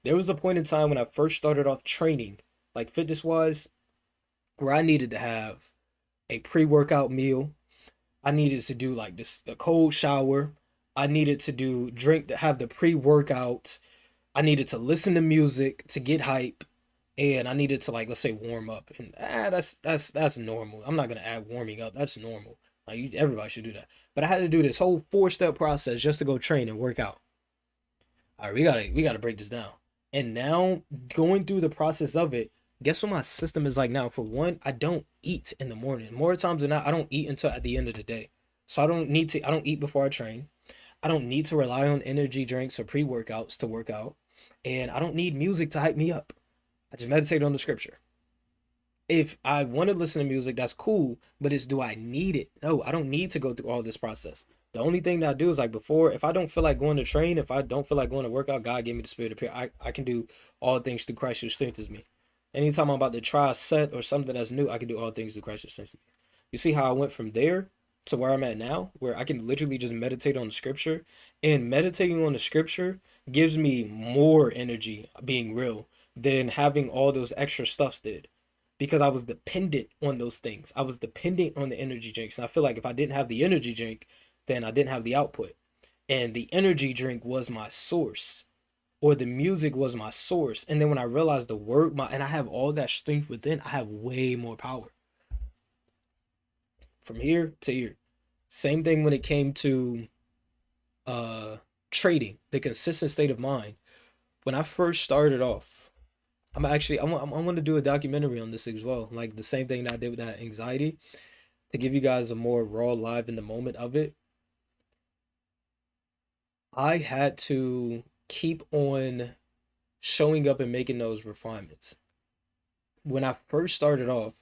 There was a point in time when I first started off training, like fitness wise, where I needed to have a pre-workout meal. I needed to do like a cold shower. I needed to have the pre-workout. I needed to listen to music to get hype. And I needed to, like, let's say warm up. And that's normal. I'm not gonna add warming up. That's normal. Like everybody should do that. But I had to do this whole 4-step process just to go train and work out. All right, we gotta break this down. And now going through the process of it, guess what my system is like now? For one, I don't eat in the morning. More times than not, I don't eat until at the end of the day. So I don't eat before I train. I don't need to rely on energy drinks or pre-workouts to work out. And I don't need music to hype me up. I just meditate on the scripture. If I want to listen to music, that's cool, but do I need it? No, I don't need to go through all this process. The only thing that I do is like before, if I don't feel like going to train, if I don't feel like going to work out, God gave me the spirit of prayer. I can do all things through Christ who strengthens me. Anytime I'm about to try a set or something that's new, I can do all things through Christ who strengthens me. You see how I went from there to where I'm at now, where I can literally just meditate on the scripture. And meditating on the scripture gives me more energy being real than having all those extra stuffs did, because I was dependent on those things. I was dependent on the energy drinks. And I feel like if I didn't have the energy drink, then I didn't have the output. And the energy drink was my source, or the music was my source. And then when I realized the word, and I have all that strength within, I have way more power from here to here. Same thing when it came to uh trading, the consistent state of mind. When I first started off, I want to do a documentary on this as well. Like the same thing that I did with that anxiety, to give you guys a more raw, live in the moment of it. I had to keep on showing up and making those refinements. When I first started off,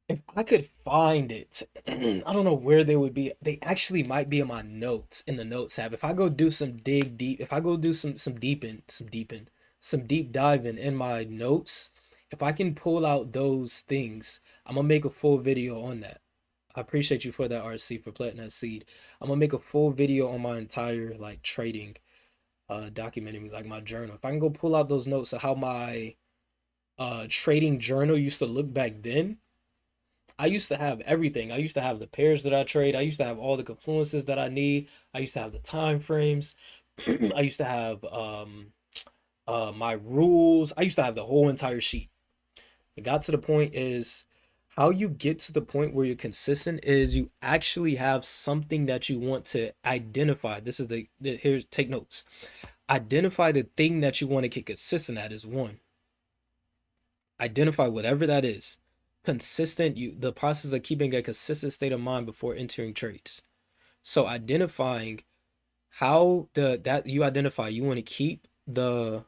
if I could find it, I don't know where they would be. They actually might be in my notes, in the notes app. If I go do some dig deep, if I go do some deep diving in my notes, if I can pull out those things, I'm gonna make a full video on that. I appreciate you for that, RC, for planting that seed. I'm gonna make a full video on my entire like trading documenting, like my journal. If I can go pull out those notes of how my trading journal used to look back then, I used to have everything. I used to have the pairs that I trade. I used to have all the confluences that I need. I used to have the time frames. I used to have my rules. I used to have the whole entire sheet. It got to the point is, how you get to the point where you're consistent is you actually have something that you want to identify. This is here's, take notes. Identify the thing that you want to get consistent at is one. Identify whatever that is. Consistent, the process of keeping a consistent state of mind before entering trades. So identifying how that you identify, you want to keep the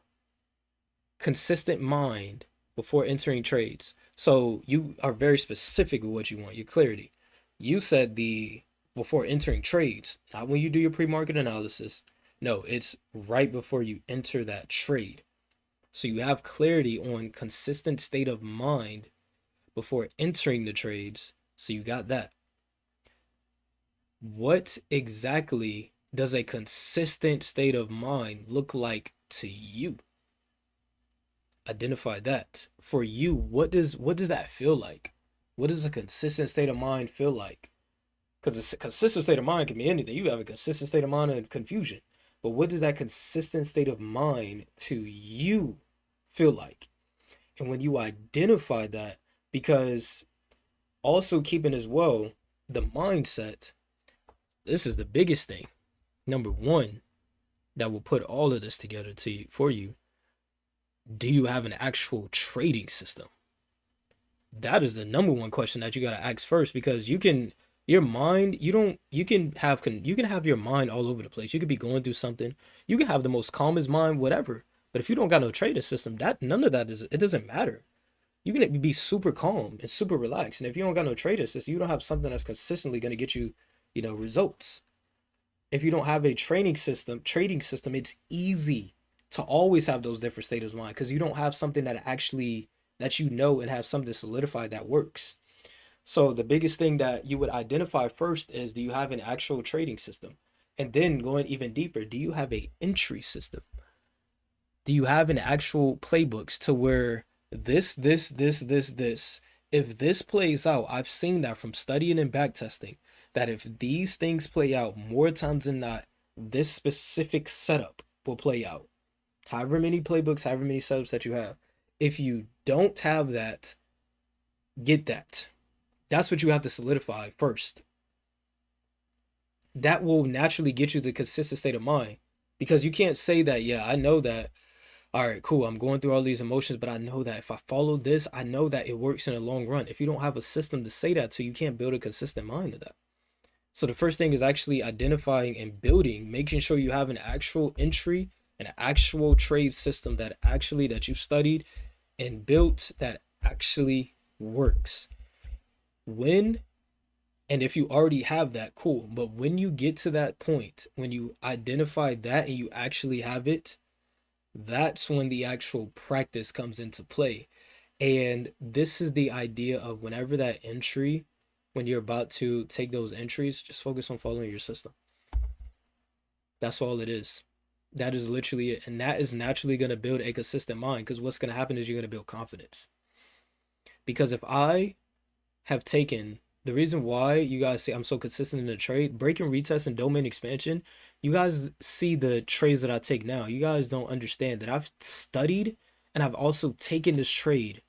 consistent mind before entering trades. So you are very specific with what you want, your clarity. You said the before entering trades, not when you do your pre-market analysis. No, it's right before you enter that trade. So you have clarity on consistent state of mind before entering the trades. So you got that. What exactly does a consistent state of mind look like to you? Identify that. For you, what does that feel like? What does a consistent state of mind feel like? Because a consistent state of mind can be anything. You have a consistent state of mind and confusion. But what does that consistent state of mind to you feel like? And when you identify that, because also keeping as well the mindset, this is the biggest thing. Number one, that will put all of this together to you, for you. Do you have an actual trading system? That is the number one question that you got to ask first, because you can your mind, you can have your mind all over the place. You could be going through something. You can have the most calmest mind, whatever. But if you don't got no trading system, that none of that is, it doesn't matter. You can be super calm and super relaxed. And if you don't got no trading system, you don't have something that's consistently going to get you, results. If you don't have a trading system, it's easy to always have those different states of mind, because you don't have something that actually that and have something solidified that works. So the biggest thing that you would identify first is, do you have an actual trading system? And then going even deeper, do you have a entry system? Do you have an actual playbooks to where this, if this plays out, I've seen that from studying and back testing, that if these things play out more times than not, this specific setup will play out. However many playbooks, however many setups that you have. If you don't have that, get that. That's what you have to solidify first. That will naturally get you the consistent state of mind. Because you can't say that, yeah, I know that, all right, cool, I'm going through all these emotions, but I know that if I follow this, I know that it works in the long run. If you don't have a system to say that to, you can't build a consistent mind of that. So the first thing is actually identifying and building, making sure you have an actual entry, an actual trade system that you've studied and built, that actually works. And if you already have that, cool. But when you get to that point, when you identify that and you actually have it, that's when the actual practice comes into play. And this is the idea of, whenever that entry, when you're about to take those entries, just focus on following your system. That's all it is. That is literally it. And that is naturally going to build a consistent mind, because what's going to happen is you're going to build confidence. Because if I have taken the reason why you guys say I'm so consistent in the trade, breaking retest and domain expansion, you guys see the trades that I take now. You guys don't understand that I've studied and I've also taken this trade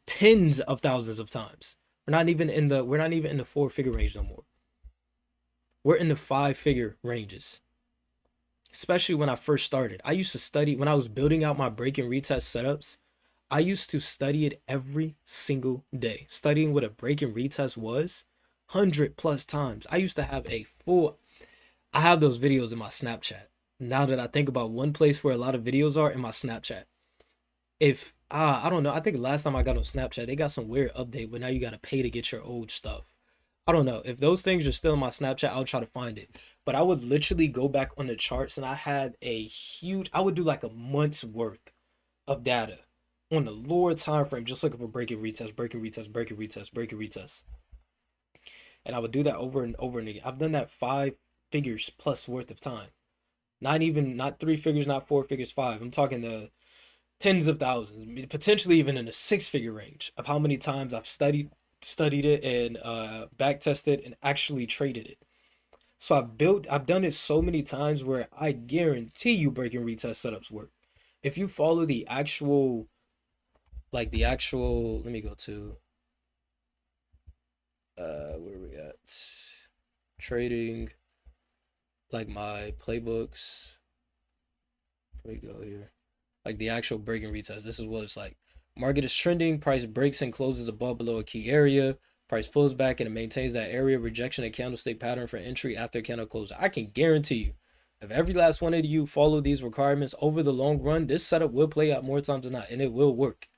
tens of thousands of times. We're not even in the 4-figure range no more. We're in the 5-figure ranges. Especially when I first started. I used to study when I was building out my break and retest setups. I used to study it every single day. Studying what a break and retest was 100 plus times. I used to have a full I have those videos in my Snapchat. Now that I think about one place where a lot of videos are in my Snapchat. If I don't know, I think last time I got on Snapchat, they got some weird update, but now you gotta pay to get your old stuff. I don't know. If those things are still in my Snapchat, I'll try to find it. But I would literally go back on the charts and I had a huge I would do like a month's worth of data on the lower time frame, just looking for breaking retest, breaking retest, breaking retest, breaking retest. And I would do that over and over and again. I've done that 5 figures plus worth of time. Not 3 figures, not 4 figures, five. I'm talking the tens of thousands, potentially even in a 6-figure range of how many times I've studied it and back tested and actually traded it. So I've done it so many times where I guarantee you breaking retest setups work. If you follow let me go to where are we at? Trading, like my playbooks. Here we go here. Like the actual break and retest. This is what it's like. Market is trending. Price breaks and closes above below a key area. Price pulls back and it maintains that area. Rejection a candlestick pattern for entry after candle close. I can guarantee you, if every last one of you follow these requirements over the long run, this setup will play out more times than not, and it will work.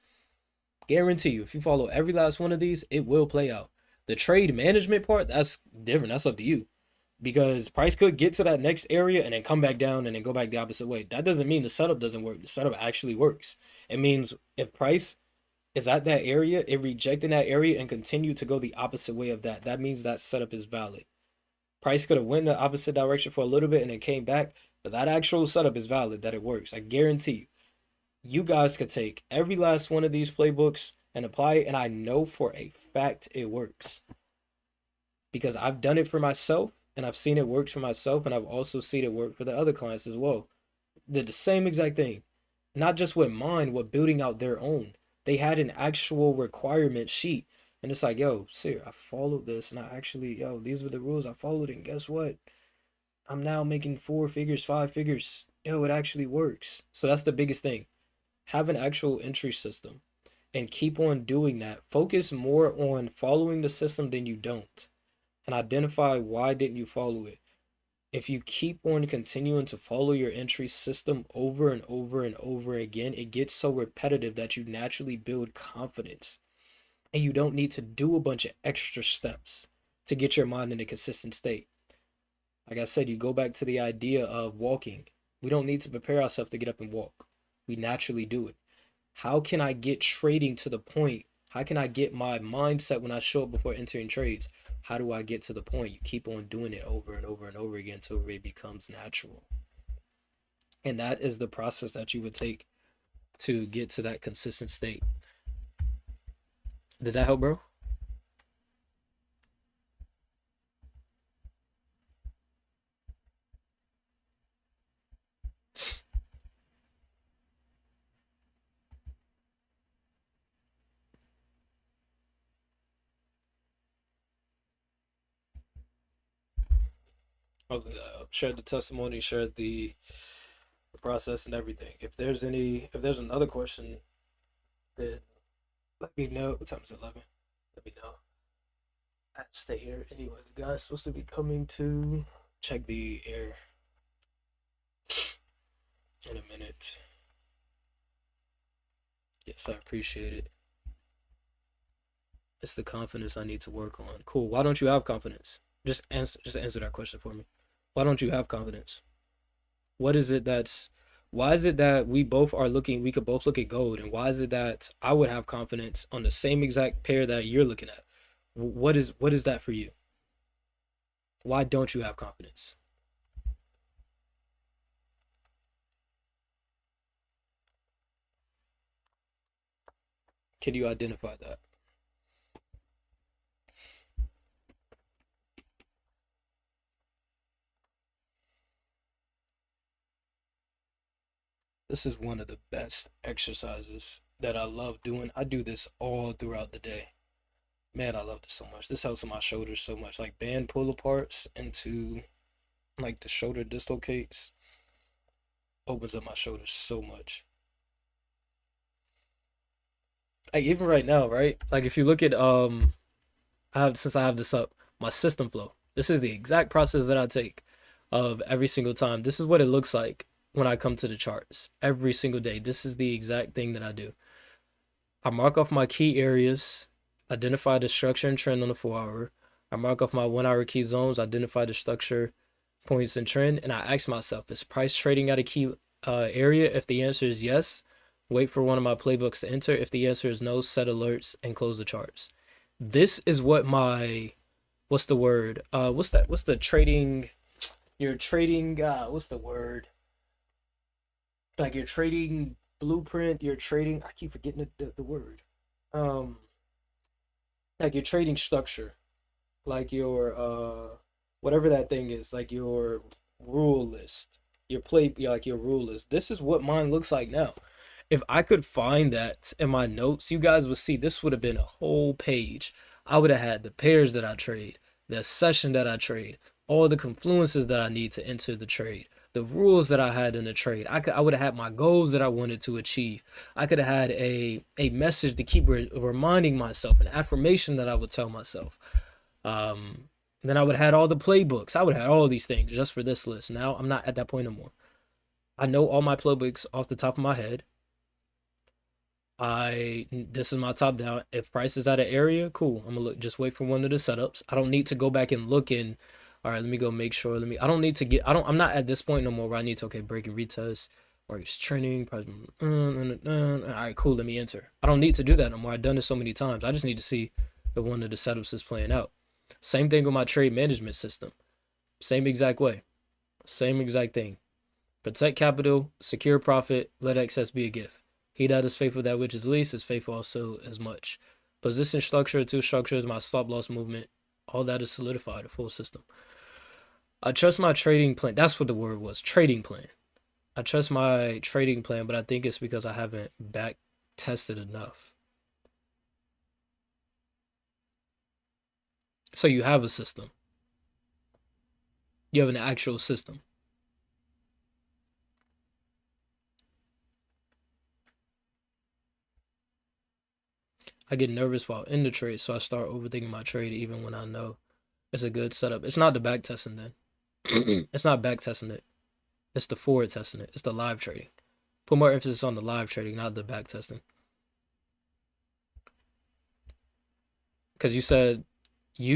Guarantee you, if you follow every last one of these, it will play out. The trade management part, that's different. That's up to you. Because price could get to that next area and then come back down and then go back the opposite way. That doesn't mean the setup doesn't work. The setup actually works. It means if price is at that area, it rejected that area and continued to go the opposite way of that. That means that setup is valid. Price could have went the opposite direction for a little bit and then came back, but that actual setup is valid, that it works. I guarantee you. You guys could take every last one of these playbooks and apply it, and I know for a fact it works. Because I've done it for myself, and I've seen it work for myself, and I've also seen it work for the other clients as well. Did the same exact thing. Not just with mine, with building out their own. They had an actual requirement sheet. And it's like, yo, sir, I followed this, and I actually, these were the rules I followed, and guess what? I'm now making 4 figures, 5 figures. Yo, it actually works. So that's the biggest thing. Have an actual entry system and keep on doing that. Focus more on following the system than you don't, and identify why didn't you follow it. If you keep on continuing to follow your entry system over and over and over again, it gets so repetitive that you naturally build confidence, and you don't need to do a bunch of extra steps to get your mind in a consistent state. Like I said, you go back to the idea of walking. We don't need to prepare ourselves to get up and walk. We naturally do it. How can I get trading to the point? How can I get my mindset when I show up before entering trades? How do I get to the point? You keep on doing it over and over and over again until it becomes natural. And that is the process that you would take to get to that consistent state. Did that help, bro? Shared the testimony, shared the process and everything. If there's another question, then let me know. What time is it? 11. Let me know. I stay here anyway. The guy's supposed to be coming to check the air in a minute. Yes, I appreciate it. It's the confidence I need to work on. Cool. Why don't you have confidence? Just answer that question for me. Why don't you have confidence? What is it that's Why is it that we could both look at gold, and why is it that I would have confidence on the same exact pair that you're looking at? What is that for you? Why don't you have confidence? Can you identify that? This is one of the best exercises that I love doing. I do this all throughout the day. Man, I love this so much. This helps my shoulders so much. Like band pull aparts into like the shoulder dislocates opens up my shoulders so much. Like even right now, right? Like if you look at since I have this up, my system flow. This is the exact process that I take of every single time. This is what it looks like when I come to the charts every single day. This is the exact thing that I do. I mark off my key areas, identify the structure and trend on the 4 hour. I mark off my 1 hour key zones, identify the structure, points, and trend, and I ask myself, is price trading at a key area? If the answer is yes, wait for one of my playbooks to enter. If the answer is no, set alerts and close the charts. This is what my what's the word? What's the trading? You're trading. What's the word? Like your trading blueprint. You're trading. I keep forgetting the word. Um, like your trading structure, like your whatever that thing is, like your rule list, your play, yeah, like your rule list. This is what mine looks like now. If I could find that in my notes, you guys would see this would have been a whole page. I would have had the pairs that I trade, the session that I trade, all the confluences that I need to enter the trade, the rules that I had in the trade. I would have had my goals that I wanted to achieve. I could have had a message to keep reminding myself, an affirmation that I would tell myself. Um, then I would have had all the playbooks. I would have had all these things just for this list. Now I'm not at that point anymore. I know all my playbooks off the top of my head. This is my top down. If price is at an area, cool. I'm gonna look. Just wait for one of the setups. I don't need to go back and look in. All right, let me go make sure. I don't need to get. I don't. I'm not at this point no more where I need to. Okay, break and retest. Or it's trending. Price. All right, cool. Let me enter. I don't need to do that no more. I've done it so many times. I just need to see if one of the setups is playing out. Same thing with my trade management system. Same exact way. Same exact thing. Protect capital, secure profit, let excess be a gift. He that is faithful that which is least is faithful also as much. Position structure, two structures, my stop loss movement, all that is solidified, a full system. I trust my trading plan. That's what the word was, trading plan. I trust my trading plan, but I think it's because I haven't back tested enough. So you have a system. You have an actual system. I get nervous while in the trade, so I start overthinking my trade even when I know it's a good setup. It's not the back testing then. It's not back testing it. It's the forward testing it. It's the live trading. Put more emphasis on the live trading, not the back testing. Because you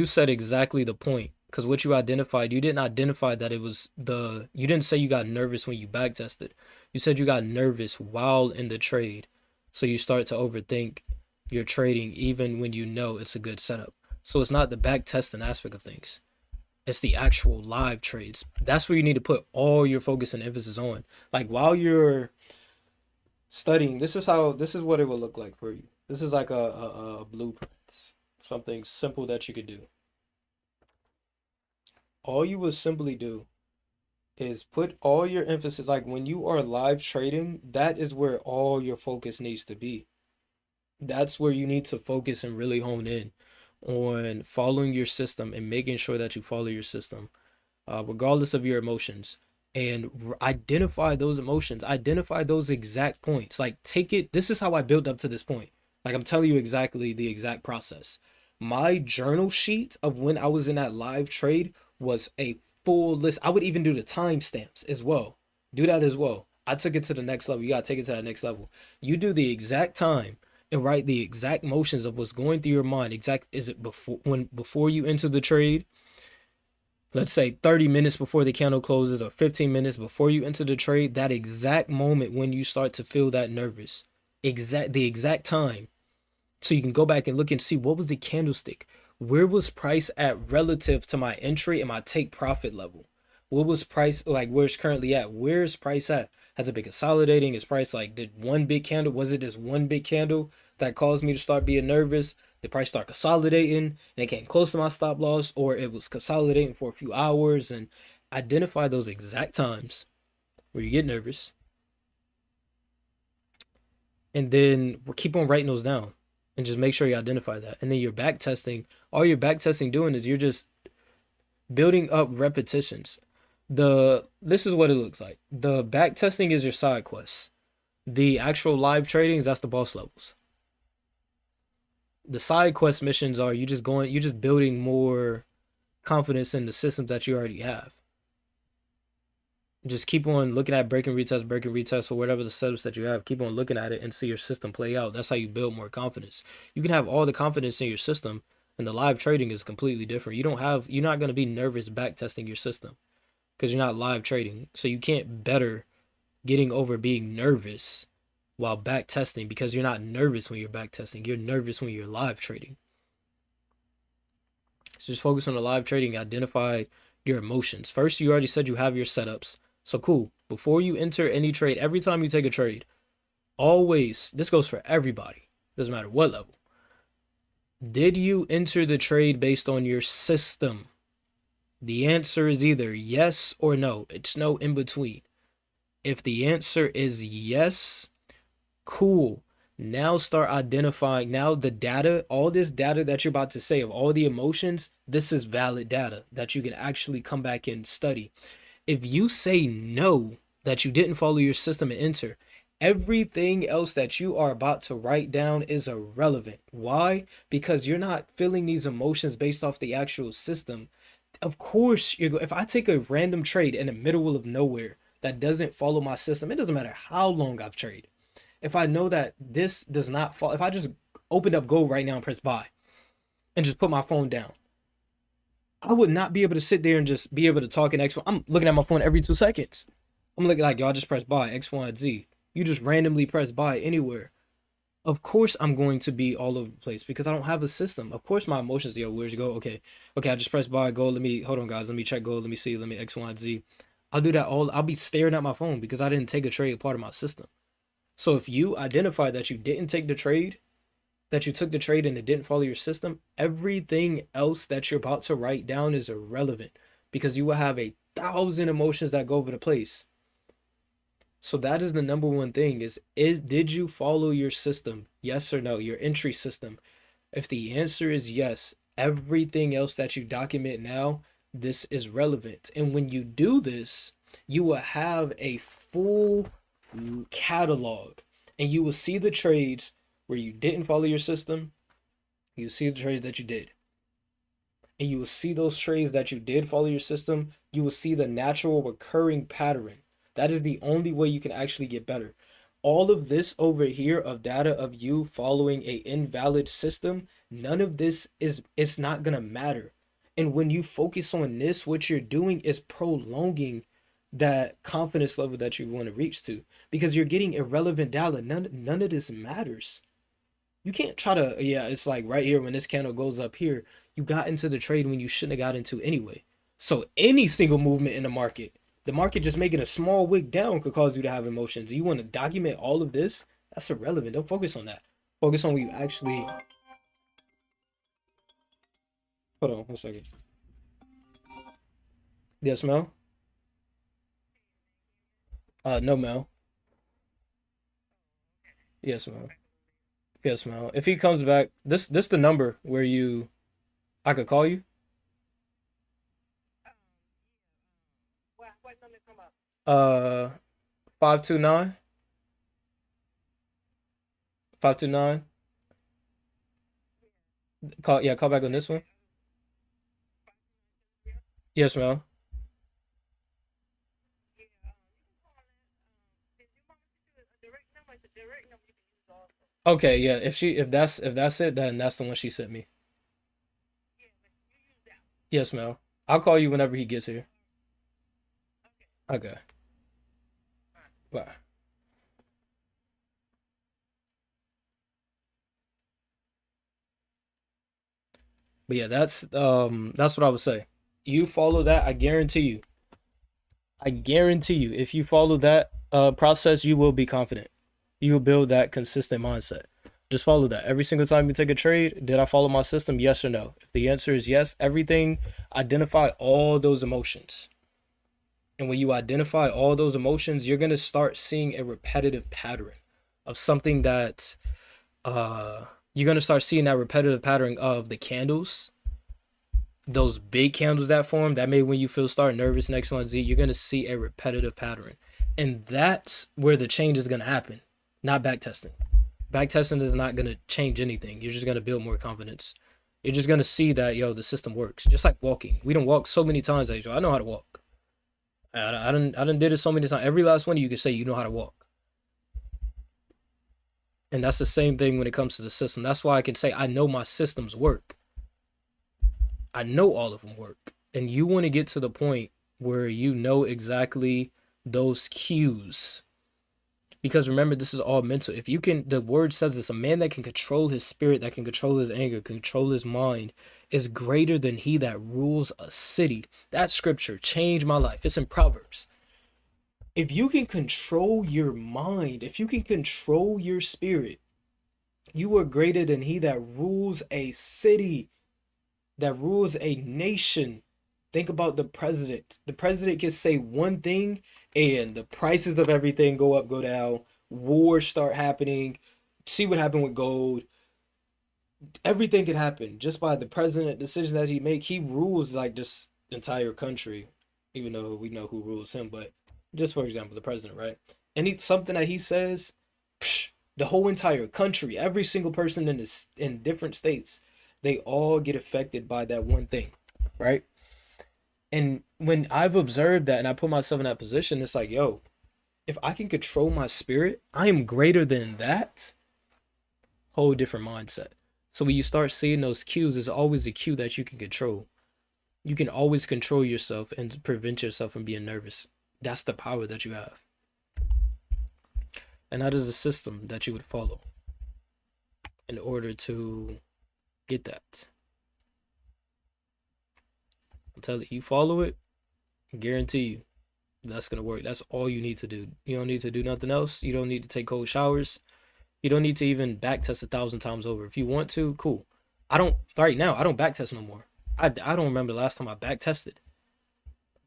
said exactly the point. Because what you identified, you didn't identify that it was you didn't say you got nervous when you back tested. You said you got nervous while in the trade. So you start to overthink your trading even when you know it's a good setup. So it's not the back testing aspect of things. It's the actual live trades. That's where you need to put all your focus and emphasis on. Like while you're studying, this is what it will look like for you. This is like a blueprint. Something simple that you could do. All you will simply do is put all your emphasis, like when you are live trading, that is where all your focus needs to be. That's where you need to focus and really hone in on following your system and making sure that you follow your system, regardless of your emotions, and identify those emotions, identify those exact points. Like, take it. This is how I built up to this point. Like, I'm telling you exactly the exact process. My journal sheet of when I was in that live trade was a full list. I would even do the timestamps as well. Do that as well. I took it to the next level. You gotta take it to that next level. You do the exact time and write the exact motions of what's going through your mind. Exact, is it before you enter the trade? Let's say 30 minutes before the candle closes or 15 minutes before you enter the trade, that exact moment when you start to feel that nervous. The exact time. So you can go back and look and see what was the candlestick. Where was price at relative to my entry and my take profit level? What was price, like where it's currently at? Where is price at? Has it been consolidating? Is price like, did one big candle, was it this one big candle that caused me to start being nervous? The price start consolidating and it came close to my stop loss, or it was consolidating for a few hours, and identify those exact times where you get nervous, and then keep on writing those down and just make sure you identify that. And then your back testing, all your back testing doing is you're just building up repetitions. This is what it looks like. The back testing is your side quests. The actual live tradings, that's the boss levels. The side quest missions are you're just building more confidence in the systems that you already have. Just keep on looking at breaking retests, or whatever the setups that you have. Keep on looking at it and see your system play out. That's how you build more confidence. You can have all the confidence in your system, and the live trading is completely different. You're not going to be nervous back testing your system because you're not live trading. So you can't better getting over being nervous while back testing, because you're not nervous when you're back testing. You're nervous when you're live trading. So just focus on the live trading. Identify your emotions. First, you already said you have your setups. So cool. Before you enter any trade, every time you take a trade, always, this goes for everybody, doesn't matter what level. Did you enter the trade based on your system? The answer is either yes or no. It's no in between. If the answer is yes, cool. Now start identifying. Now the data, all this data that you're about to say of all the emotions, this is valid data that you can actually come back and study. If you say no, that you didn't follow your system and enter, everything else that you are about to write down is irrelevant. Why? Because you're not feeling these emotions based off the actual system. Of course, if I take a random trade in the middle of nowhere that doesn't follow my system, it doesn't matter how long I've traded. If I know that this does not fall, if I just opened up gold right now and press buy and just put my phone down, I would not be able to sit there and just be able to talk in X1. I'm looking at my phone every 2 seconds. I'm looking like, y'all just press buy, X, Y, and Z. You just randomly press buy anywhere. Of course I'm going to be all over the place because I don't have a system. Of course my emotions, yo, where's you go? Okay, I just press buy, gold. Hold on guys, let me check gold. Let me see, let me X, Y, and Z. I'll do that I'll be staring at my phone because I didn't take a trade part of my system. So if you identify that you didn't take the trade, that you took the trade and it didn't follow your system, everything else that you're about to write down is irrelevant because you will have 1,000 emotions that go over the place. So that is the number one thing is did you follow your system? Yes or no, your entry system. If the answer is yes, everything else that you document now, this is relevant. And when you do this, you will have a full catalog and you will see the trades where you didn't follow your system. You see the trades that you did, and you will see those trades that you did follow your system. You will see the natural recurring pattern. That is the only way you can actually get better. All of this over here of data of you following a invalid system, none of this it's not gonna matter. And when you focus on this, what you're doing is prolonging that confidence level that you want to reach to, because you're getting irrelevant data. None of this matters. You can't try to, yeah, it's like right here when this candle goes up here, you got into the trade when you shouldn't have got into anyway. So any single movement in the market just making a small wick down could cause you to have emotions. You want to document all of this? That's irrelevant. Don't focus on that. Focus on what you actually. Hold on 1 second. Yes, Mel? No, Mel. Yes, Mel. Yes, Mel. If he comes back, this the number where I could call you. Uh, 529, 529. Call back on this one. Yes, Mel. Okay, yeah. If that's it, then that's the one she sent me. Yes, Mel. I'll call you whenever he gets here. Okay. Bye. But yeah, that's what I would say. You follow that, I guarantee you. I guarantee you, if you follow that, process, you will be confident. You will build that consistent mindset. Just follow that. Every single time you take a trade, did I follow my system? Yes or no? If the answer is yes, everything, identify all those emotions. And when you identify all those emotions, you're going to start seeing a repetitive pattern of something that you're going to start seeing that repetitive pattern of the candles, those big candles that form, that may when you feel start nervous next one Z, you're gonna see a repetitive pattern. And that's where the change is gonna happen, not back testing. Back testing is not gonna change anything. You're just gonna build more confidence. You're just gonna see that the system works. Just like walking. We don't walk so many times, Angel. I know how to walk. I done did it so many times. Every last one of you can say you know how to walk. And that's the same thing when it comes to the system. That's why I can say I know my systems work. I know all of them work. And you want to get to the point where you know exactly those cues. Because remember, this is all mental. If you can, the word says this, a man that can control his spirit, that can control his anger, control his mind, is greater than he that rules a city. That scripture changed my life. It's in Proverbs. If you can control your mind, if you can control your spirit, you are greater than he that rules a city, that rules a nation. Think about the president. The president can say one thing and the prices of everything go up, go down, wars start happening. See what happened with gold. Everything could happen just by the president decision that he make. He rules like this entire country, even though we know who rules him. But just for example, the president, right? Something that he says, psh, the whole entire country, every single person in different states, they all get affected by that one thing, right? And when I've observed that and I put myself in that position, it's like, yo, if I can control my spirit, I am greater than that. Whole different mindset. So when you start seeing those cues, there's always a cue that you can control. You can always control yourself and prevent yourself from being nervous. That's the power that you have. And that is a system that you would follow in order to get that. I'm telling you, follow it, I guarantee you that's gonna work. That's all you need to do. You don't need to do nothing else. You don't need to take cold showers. You don't need to even back test 1,000 times over. If you want to, cool. I don't right now. I don't back test no more. I don't remember the last time I back tested.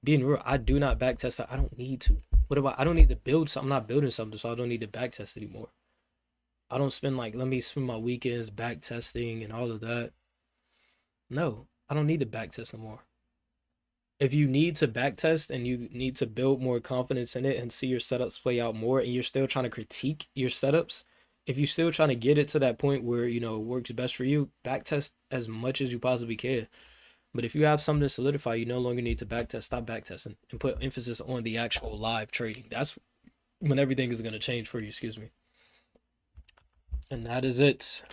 Being real, I do not back test. I don't need to. What about I don't need to build something. I'm not building something, so I don't need to back test anymore. I don't spend like let me spend my weekends back testing and all of that. No, I don't need to back test no more. If you need to backtest and you need to build more confidence in it and see your setups play out more and you're still trying to critique your setups, if you're still trying to get it to that point where it works best for you, backtest as much as you possibly can. But if you have something to solidify, you no longer need to backtest. Stop backtesting and put emphasis on the actual live trading. That's when everything is going to change for you. Excuse me. And that is it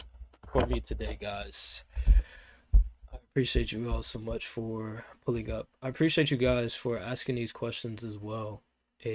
for me today, guys. I appreciate you all so much for pulling up. I appreciate you guys for asking these questions as well. And